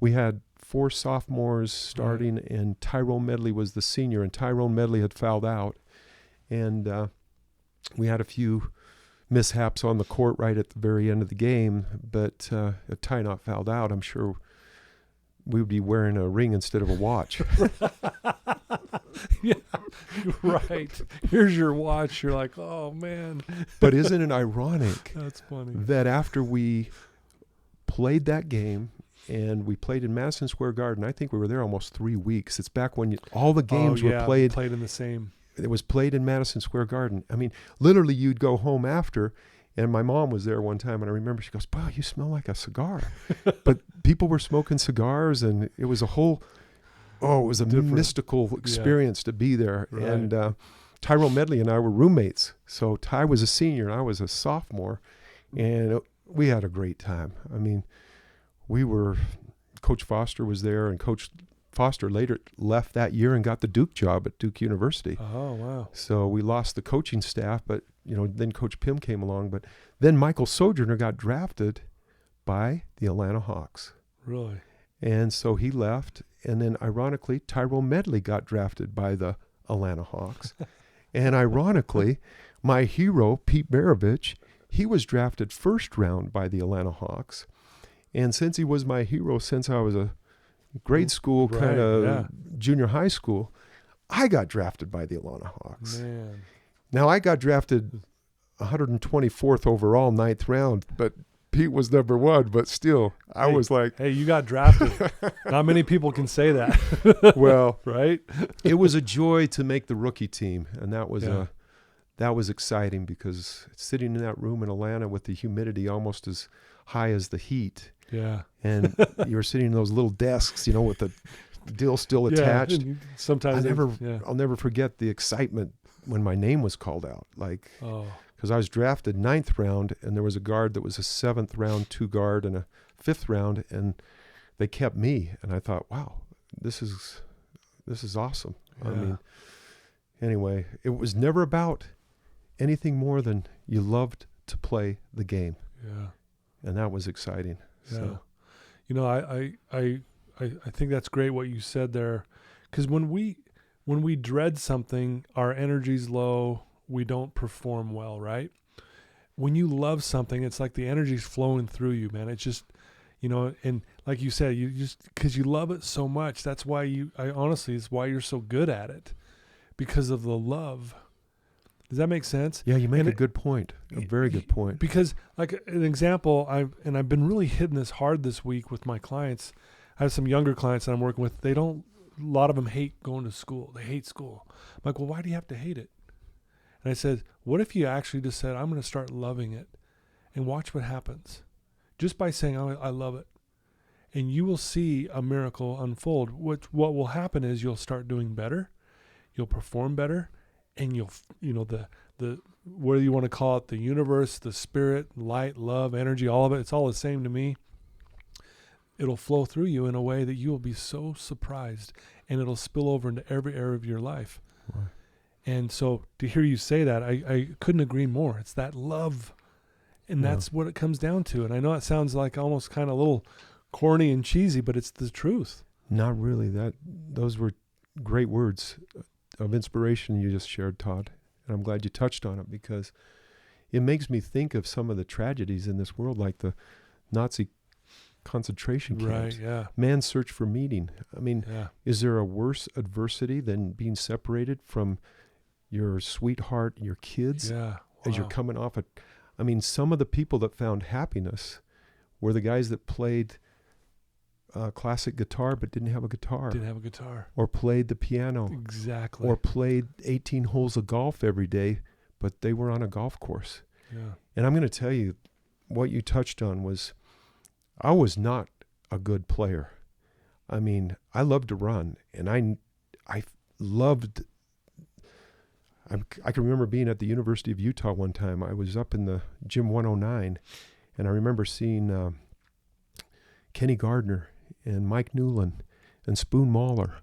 We had 4 sophomores starting, and Tyrone Medley was the senior, and Tyrone Medley had fouled out. And we had a few mishaps on the court right at the very end of the game, but if Ty not fouled out, I'm sure we would be wearing a ring instead of a watch. Yeah, right. Here's your watch. You're like, oh, man. But isn't it ironic That's funny. that after we played that game, and we played in Madison Square Garden, I think we were there almost 3 weeks. It's back when all the games were played in the same. It was played in Madison Square Garden. I mean, literally you'd go home after, and my mom was there one time, and I remember she goes, "Wow, you smell like a cigar." But people were smoking cigars, and it was a whole, it was a mystical experience to be there. Right. And Tyrone Medley and I were roommates. So Ty was a senior, and I was a sophomore, and we had a great time. I mean, Coach Foster was there, and Coach Foster later left that year and got the Duke job at Duke University. Oh, wow. So we lost the coaching staff, but, then Coach Pym came along. But then Michael Sojourner got drafted by the Atlanta Hawks. Really? And so he left. And then, ironically, Tyrone Medley got drafted by the Atlanta Hawks. And ironically, my hero, Pete Maravich, he was drafted first round by the Atlanta Hawks. And since he was my hero since I was a grade school, kind of junior high school, I got drafted by the Atlanta Hawks. Man. Now, I got drafted 124th overall, 9th round, but Pete was number 1. But still, I was like... Hey, you got drafted. Not many people can say that. Well, right? It was a joy to make the rookie team, and that was exciting because sitting in that room in Atlanta with the humidity almost as high as the heat. Yeah. And you were sitting in those little desks, with the deal still attached. Sometimes I'll never forget the excitement when my name was called out. Because I was drafted 9th round, and there was a guard that was a 7th round 2 guard and a 5th round, and they kept me. And I thought, wow, this is awesome. Yeah. I mean, anyway, it was never about anything more than you loved to play the game. Yeah. And that was exciting. Yeah. So. I think that's great what you said there, because when we dread something, our energy's low, we don't perform well, right? When you love something, it's like the energy's flowing through you, man. It's just, and like you said, you just, because you love it so much, that's why honestly, it's why you're so good at it, because of the love. Does that make sense? Yeah, you make a good point. A very good point. Because, like an example, I've been really hitting this hard this week with my clients. I have some younger clients that I'm working with. A lot of them hate going to school. They hate school. I'm like, well, why do you have to hate it? And I said, what if you actually just said, I'm going to start loving it, and watch what happens, just by saying, I love it, and you will see a miracle unfold. What will happen is you'll start doing better, you'll perform better. And you'll, the whether you want to call it the universe, the spirit, light, love, energy, all of it, it's all the same to me. It'll flow through you in a way that you will be so surprised, and it'll spill over into every area of your life. Right. And so to hear you say that, I couldn't agree more. It's that love, and that's what it comes down to. And I know it sounds like almost kind of a little corny and cheesy, but it's the truth. Not really. Those were great words of inspiration you just shared, Todd. And I'm glad you touched on it, because it makes me think of some of the tragedies in this world, like the Nazi concentration camps. Right, yeah. Man's search for meaning. I mean, is there a worse adversity than being separated from your sweetheart, your kids, as you're coming off I mean, some of the people that found happiness were the guys that played classic guitar but didn't have a guitar. Didn't have a guitar. Or played the piano. Exactly. Or played 18 holes of golf every day, but they were on a golf course. Yeah. And I'm going to tell you, what you touched on was, I was not a good player. I mean, I loved to run, and I loved. I can remember being at the University of Utah one time. I was up in the Gym 109, and I remember seeing Kenny Gardner and Mike Newland and Spoon Mahler.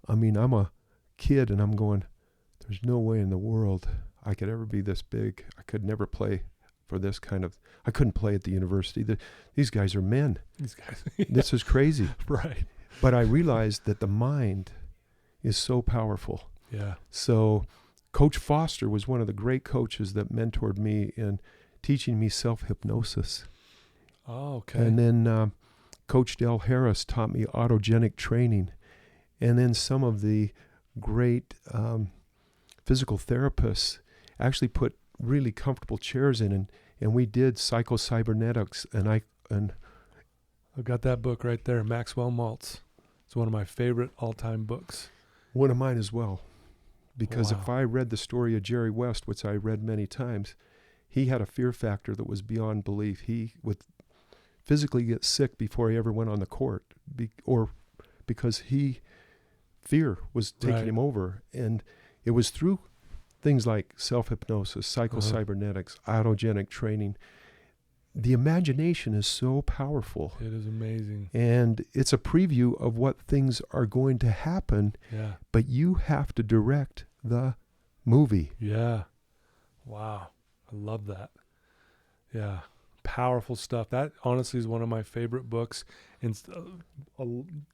I mean, I'm a kid, and I'm going, there's no way in the world I could ever be this big. I could never play for this kind of. I couldn't play at the university. These guys are men. These guys. This is crazy. Right. But I realized that the mind is so powerful. Yeah. So Coach Foster was one of the great coaches that mentored me in teaching me self-hypnosis. Oh, okay. And then Coach Del Harris taught me autogenic training. And then some of the great physical therapists actually put really comfortable chairs in, and we did psycho-cybernetics. And I've got that book right there, Maxwell Maltz. It's one of my favorite all-time books. One of mine as well. Because Wow. if I read the story of Jerry West, which I read many times, he had a fear factor that was beyond belief. He would physically get sick before he ever went on the court, because fear was taking Right. him over. And it was through things like self-hypnosis, psycho-cybernetics, autogenic training. The imagination is so powerful. It is amazing. And it's a preview of what things are going to happen, Yeah. but you have to direct the movie. Yeah. Wow. I love that. Yeah. Powerful stuff. That honestly is one of my favorite books. And a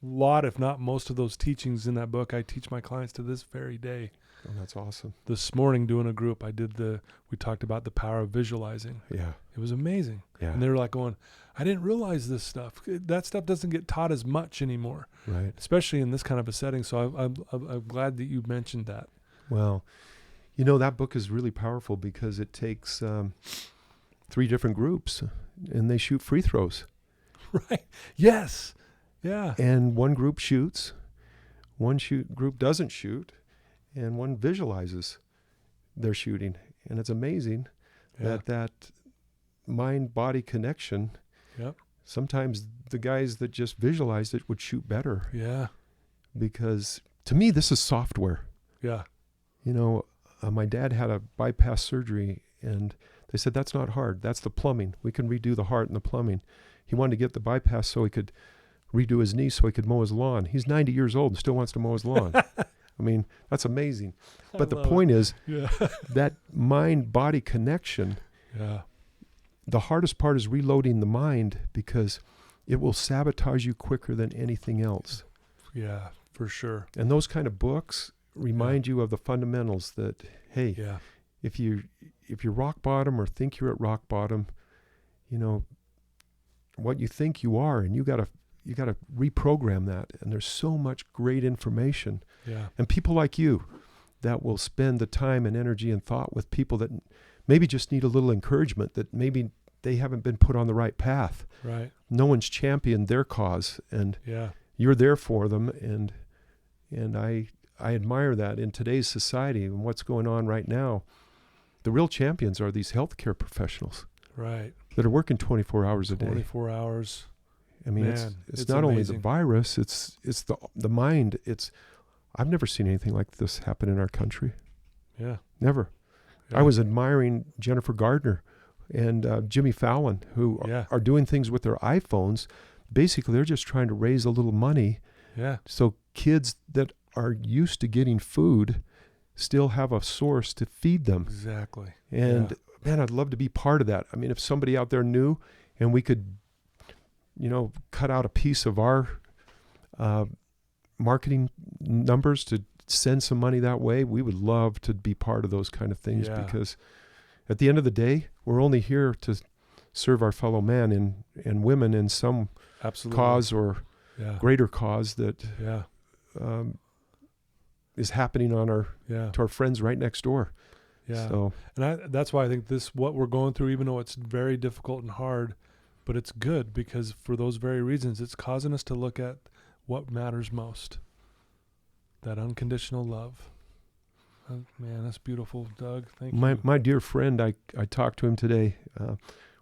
lot, if not most of those teachings in that book, I teach my clients to this very day. Oh, that's awesome. This morning doing a group, we talked about the power of visualizing. Yeah. It was amazing. Yeah. And they were like going, I didn't realize this stuff. That stuff doesn't get taught as much anymore, Right. especially in this kind of a setting. So I'm glad that you mentioned that. Well, that book is really powerful because it takes 3 different groups and they shoot free throws. Right. Yes. Yeah. And one group shoots, one group doesn't shoot, and one visualizes their shooting. And it's amazing that mind-body connection, Yep. sometimes the guys that just visualized it would shoot better. Yeah. Because to me, this is software. Yeah. My dad had a bypass surgery, and they said, that's not hard. That's the plumbing. We can redo the heart and the plumbing. He wanted to get the bypass so he could redo his knee so he could mow his lawn. He's 90 years old and still wants to mow his lawn. I mean, that's amazing. But the point is that mind-body connection, the hardest part is reloading the mind because it will sabotage you quicker than anything else. Yeah, for sure. And those kind of books remind you of the fundamentals that, hey, if you're rock bottom or think you're at rock bottom, what you think you are, and you got to reprogram that. And there's so much great information. Yeah. And people like you that will spend the time and energy and thought with people that maybe just need a little encouragement, that maybe they haven't been put on the right path. Right. No one's championed their cause, and you're there for them. And I admire that in today's society and what's going on right now. The real champions are these healthcare professionals. Right. That are working 24 hours a day. 24 hours. I mean, Man, it's not amazing. only the virus, it's the mind. I've never seen anything like this happen in our country. Yeah. Never. Yeah. I was admiring Jennifer Gardner and Jimmy Fallon, who are doing things with their iPhones. Basically, they're just trying to raise a little money. Yeah. So kids that are used to getting food still have a source to feed them. Exactly. And man, I'd love to be part of that. I mean, if somebody out there knew and we could, cut out a piece of our marketing numbers to send some money that way, we would love to be part of those kind of things because at the end of the day, we're only here to serve our fellow men and women in some cause or greater cause that is happening on to our friends right next door. Yeah. So, And that's why I think what we're going through, even though it's very difficult and hard, but it's good because for those very reasons, it's causing us to look at what matters most. That unconditional love. Man, that's beautiful, Doug. Thank you. My dear friend, I talked to him today.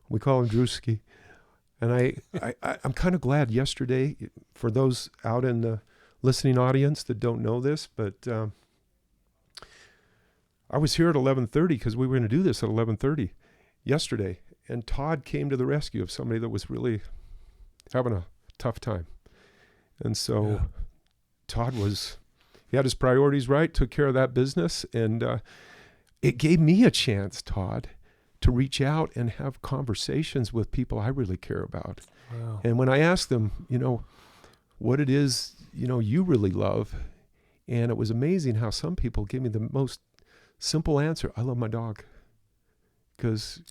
We call him Drewski. And I'm kind of glad yesterday, for those out in the listening audience that don't know this, but I was here at 11:30 because we were going to do this at 11:30 yesterday. And Todd came to the rescue of somebody that was really having a tough time. And so Todd he had his priorities right, took care of that business. And it gave me a chance, Todd, to reach out and have conversations with people I really care about. Wow. And when I asked them, what it is, you really love, and it was amazing how some people give me the most simple answer. I love my dog. Because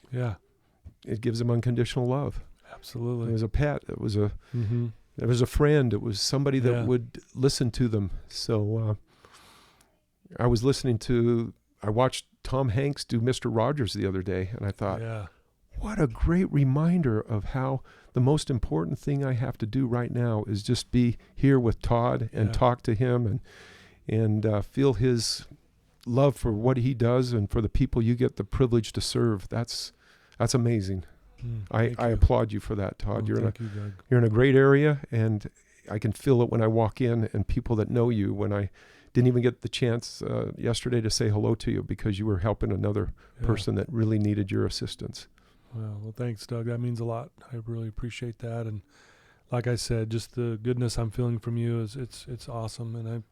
it gives them unconditional love. Absolutely. It was a pet. It was a friend. It was somebody that would listen to them. So I watched Tom Hanks do Mr. Rogers the other day, and I thought, what a great reminder of how the most important thing I have to do right now is just be here with Todd and talk to him and feel his love for what he does and for the people you get the privilege to serve. That's amazing. I applaud you for that, Todd. You're in a great area, and I can feel it when I walk in, and people that know you, when I didn't even get the chance yesterday to say hello to you because you were helping another person that really needed your assistance. Well, thanks, Doug. That means a lot. I really appreciate that. And like I said, just the goodness I'm feeling from you it's awesome. And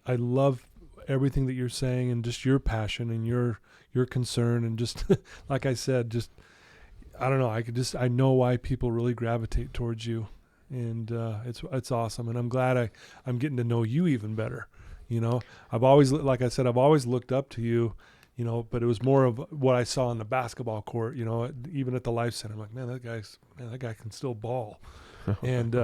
I love everything that you're saying, and just your passion and your concern, and just like I said, I don't know, I know why people really gravitate towards you, and it's awesome. And I'm glad I'm getting to know you even better. I've always, like I said, I've always looked up to you, but it was more of what I saw on the basketball court, even at the Life Center. I'm like, man, that guy can still ball. And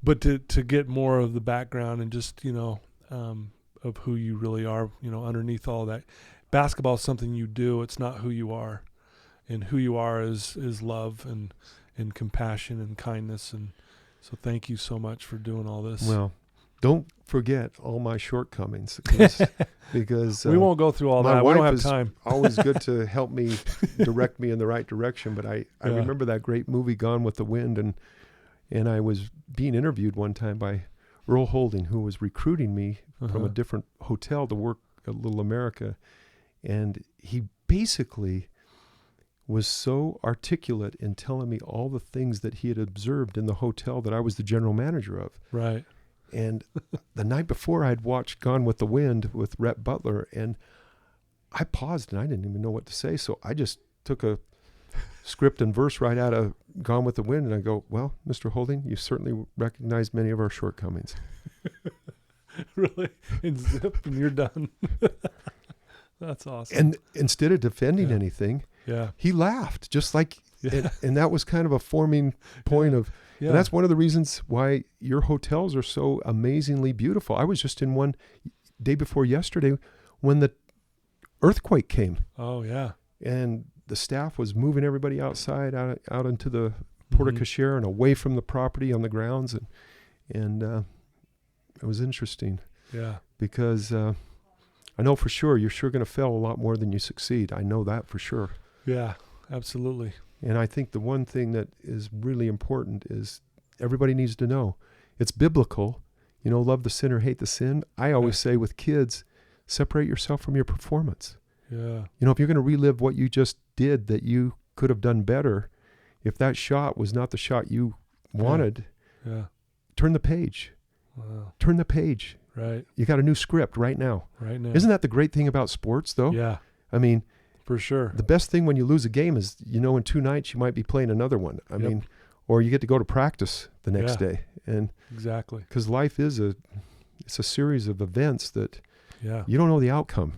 but to get more of the background and just, of who you really are, underneath all that. Basketball is something you do. It's not who you are. And who you are is love and compassion and kindness. And so thank you so much for doing all this. Well, don't forget all my shortcomings because we won't go through all that. We don't have time. Always good to help me, direct me in the right direction. But I remember that great movie Gone with the Wind, and I was being interviewed one time by Earl Holding, who was recruiting me from a different hotel to work at Little America. And he basically was so articulate in telling me all the things that he had observed in the hotel that I was the general manager of. Right. And the night before, I'd watched Gone with the Wind with Rhett Butler, and I paused and I didn't even know what to say. So I just took a script and verse right out of Gone with the Wind, and I go, well, Mr. Holding, you certainly recognize many of our shortcomings. Really? And zip, and you're done. That's awesome. And instead of defending anything, he laughed, just like, and that was kind of a forming point of, and that's one of the reasons why your hotels are so amazingly beautiful. I was just in one day before yesterday when the earthquake came. Oh, yeah. And the staff was moving everybody outside, out into the porte cochere and away from the property on the grounds. And it was interesting. Yeah. Because I know for sure you're sure going to fail a lot more than you succeed. I know that for sure. Yeah, absolutely. And I think the one thing that is really important is everybody needs to know it's biblical. Love the sinner, hate the sin. I always say with kids, separate yourself from your performance. Yeah. If you're going to relive what you just did that you could have done better, if that shot was not the shot you wanted, turn the page. Wow. Turn the page. Right. You got a new script right now. Right now. Isn't that the great thing about sports, though? Yeah. I mean, for sure. The best thing when you lose a game is, in 2 nights you might be playing another one. I mean, or you get to go to practice the next day. And exactly. Because life is it's a series of events that you don't know the outcome.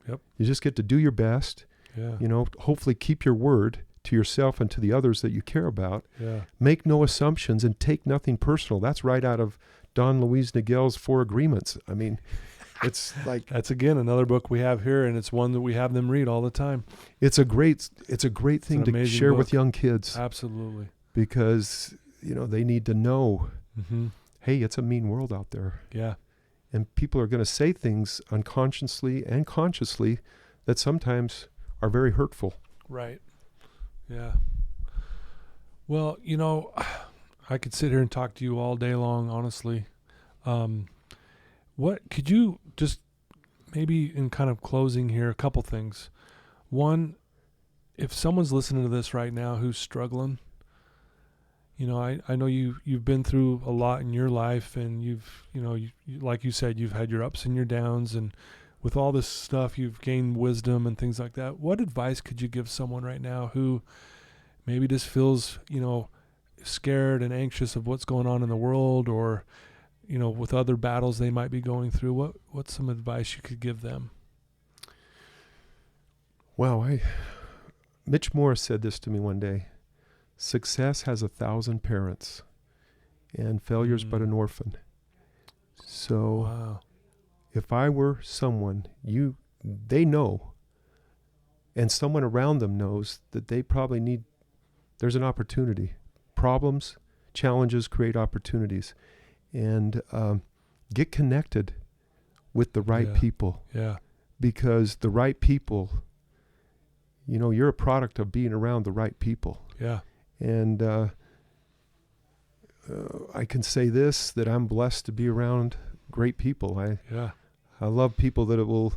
Yep. You just get to do your best. Yeah. Hopefully keep your word to yourself and to the others that you care about. Yeah. Make no assumptions and take nothing personal. That's right out of Don Luis Miguel's 4 Agreements. I mean, It's like, that's again another book we have here, and it's one that we have them read all the time. it's a great thing to share with young kids. Absolutely. Because, they need to know, Mm-hmm. hey, it's a mean world out there. Yeah. And people are going to say things unconsciously and consciously that sometimes are very hurtful. Right. Yeah. Well, I could sit here and talk to you all day long, honestly. What could you just maybe in kind of closing here, a couple things. One, if someone's listening to this right now who's struggling, I know you've been through a lot in your life, and you've, like you said, you've had your ups and your downs, and with all this stuff, you've gained wisdom and things like that. What advice could you give someone right now who maybe just feels, scared and anxious of what's going on in the world, or, with other battles they might be going through? What's some advice you could give them? Wow, Mitch Morris said this to me one day. Success has 1,000 parents, and failure's but an orphan. So Wow. if I were someone, they know, and someone around them knows that they probably there's an opportunity. Problems, challenges create opportunities. And get connected with the right people. Yeah. Because the right people, you're a product of being around the right people. Yeah. And I can say this, that I'm blessed to be around great people. I love people that will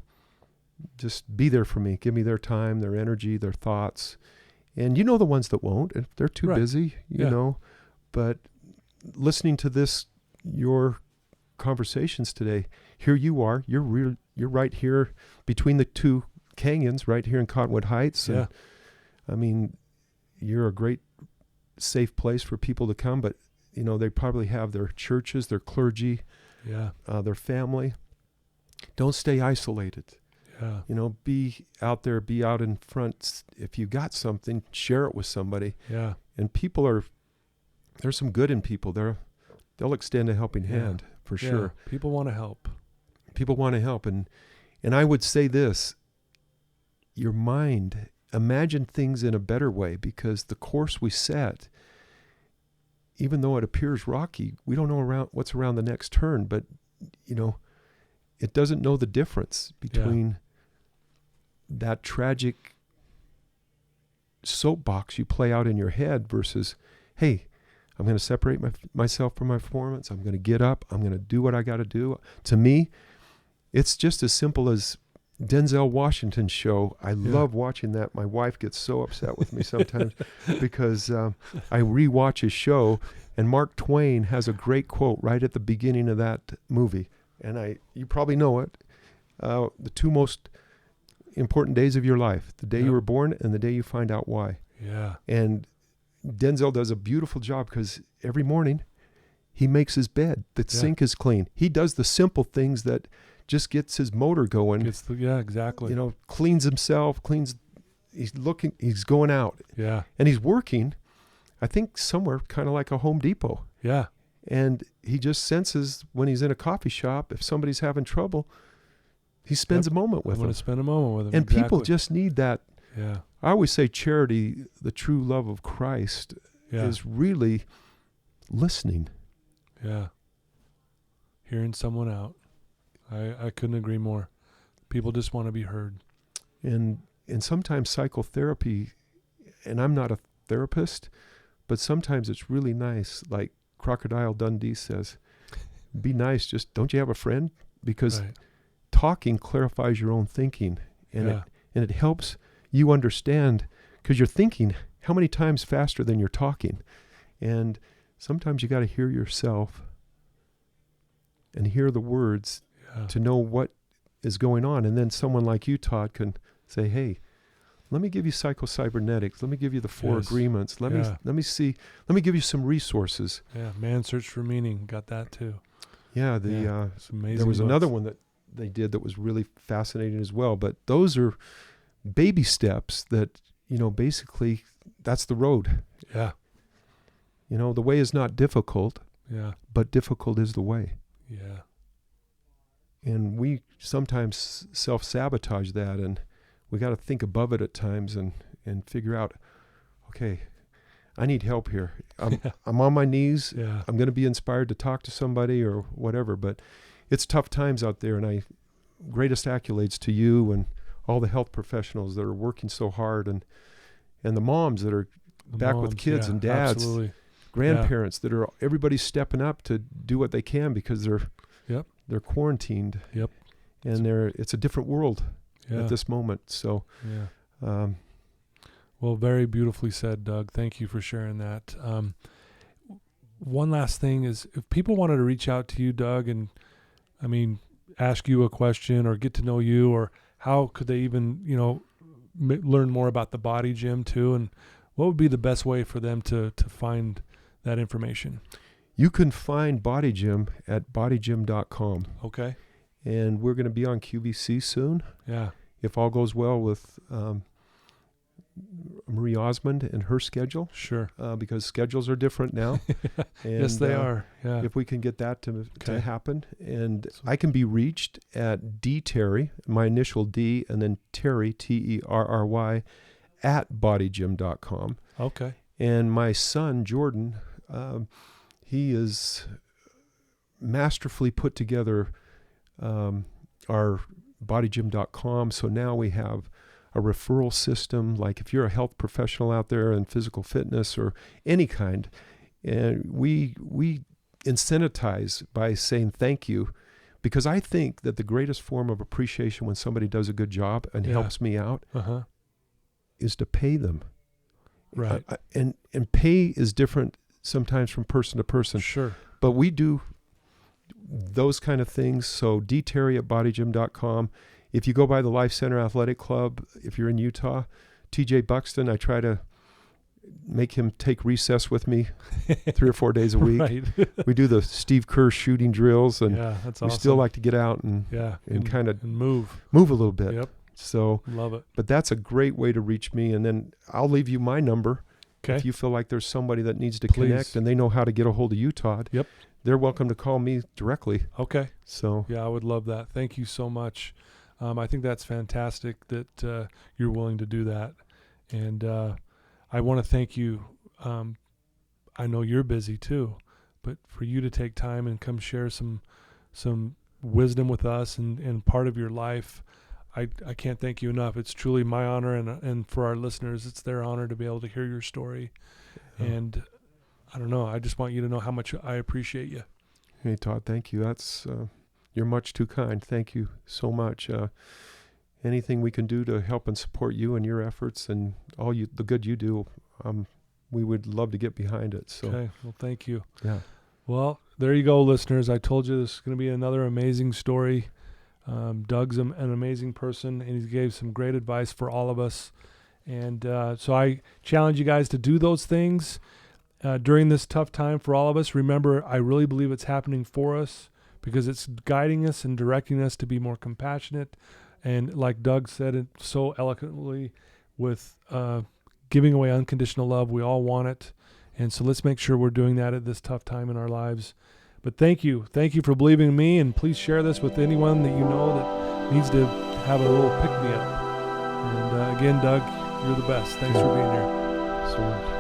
just be there for me, give me their time, their energy, their thoughts. And the ones that won't, if they're too busy, but listening to your conversations today, here you are, you're right here between the two canyons, right here in Cottonwood Heights. Yeah. And, I mean, you're a great, safe place for people to come, but, they probably have their churches, their clergy, their family. Don't stay isolated. Yeah. Be out there, be out in front. If you got something, share it with somebody. Yeah. And there's some good in people. They'll extend a helping hand for sure. People want to help. People want to help. And I would say this, your mind, imagine things in a better way, because the course we set, even though it appears rocky, we don't know what's around the next turn, but, it doesn't know the difference between that tragic soapbox you play out in your head versus, hey, I'm going to separate myself from my performance. I'm going to get up. I'm going to do what I got to do. To me, it's just as simple as Denzel Washington's show. I love watching that. My wife gets so upset with me sometimes because I rewatch his show, and Mark Twain has a great quote right at the beginning of that movie. And you probably know it. The two most important days of your life, the day you were born and the day you find out why. Yeah. And Denzel does a beautiful job, because every morning he makes his bed. The sink is clean. He does the simple things that just gets his motor going. Exactly. Cleans himself, he's going out. Yeah. And he's working, I think, somewhere kind of like a Home Depot. Yeah. And he just senses when he's in a coffee shop, if somebody's having trouble, he spends a moment with them. I'm going to spend a moment with them. And people just need that. Yeah. I always say charity, the true love of Christ, is really listening. Yeah. Hearing someone out. I couldn't agree more. People just want to be heard. And sometimes psychotherapy, and I'm not a therapist, but sometimes it's really nice. Like Crocodile Dundee says, be nice. Just, don't you have a friend? Because talking clarifies your own thinking, and it helps you understand, because you're thinking how many times faster than you're talking. And sometimes you got to hear yourself and hear the words to know what is going on. And then someone like you, Todd, can say, hey, let me give you psycho-cybernetics. Let me give you the 4 agreements. Let me give you some resources. Yeah. Man's Search for Meaning. Got that too. Yeah. It's amazing. There was another one that they did that was really fascinating as well. But those are baby steps that, basically that's the road. Yeah. The way is not difficult. Yeah. But difficult is the way. Yeah. And we sometimes self-sabotage that, and we got to think above it at times and figure out, okay, I need help here. I'm on my knees. Yeah. I'm going to be inspired to talk to somebody or whatever, but it's tough times out there. And greatest accolades to you and all the health professionals that are working so hard, and the moms that are back with kids, and dads, absolutely. grandparents that are, everybody's stepping up to do what they can because they're quarantined. Yep. And it's a different world at this moment. So, well, very beautifully said, Doug. Thank you for sharing that. One last thing is, if people wanted to reach out to you, Doug, and ask you a question or get to know you, or how could they even, learn more about the BodyGym too? And what would be the best way for them to find that information? You can find BodyGym at bodygym.com. Okay. And we're going to be on QVC soon. Yeah. If all goes well with Marie Osmond and her schedule. Sure. Because schedules are different now. And, yes, they are. Yeah. If we can get that to happen. And I can be reached at D Terry, my initial D, and then Terry, Terry, at bodygym.com. Okay. And my son, Jordan, he is masterfully put together our bodygym.com. So now we have a referral system. Like if you're a health professional out there in physical fitness or any kind, and we incentivize by saying thank you, because I think that the greatest form of appreciation when somebody does a good job and helps me out is to pay them. Right. And pay is different sometimes from person to person. Sure. But we do those kind of things. So dterry at bodygym.com. If you go by the Life Center Athletic Club, if you're in Utah, TJ Buxton, I try to make him take recess with me 3 or 4 days a week. Right. We do the Steve Kerr shooting drills, and that's we awesome. still like to get out and kind of move a little bit. Yep. So love it. But that's a great way to reach me. And then I'll leave you my number. Okay. If you feel like there's somebody that needs to connect and they know how to get a hold of you, Todd, they're welcome to call me directly. Okay. So yeah, I would love that. Thank you so much. I think that's fantastic that you're willing to do that. And I want to thank you. I know you're busy too, but for you to take time and come share some wisdom with us and part of your life, I can't thank you enough. It's truly my honor, and for our listeners, it's their honor to be able to hear your story. And I don't know, I just want you to know how much I appreciate you. Hey, Todd, thank you. That's you're much too kind. Thank you so much. Anything we can do to help and support you and your efforts and the good you do, we would love to get behind it. So. Okay, well, thank you. Yeah. Well, there you go, listeners. I told you this is going to be another amazing story. Doug's an amazing person, and he gave some great advice for all of us. And so I challenge you guys to do those things during this tough time for all of us. Remember, I really believe it's happening for us because it's guiding us and directing us to be more compassionate. And like Doug said it so eloquently, with giving away unconditional love, we all want it. And so let's make sure we're doing that at this tough time in our lives. But thank you for believing in me, and please share this with anyone that you know that needs to have a little pick-me-up. And again, Doug, you're the best. Thanks for being here. So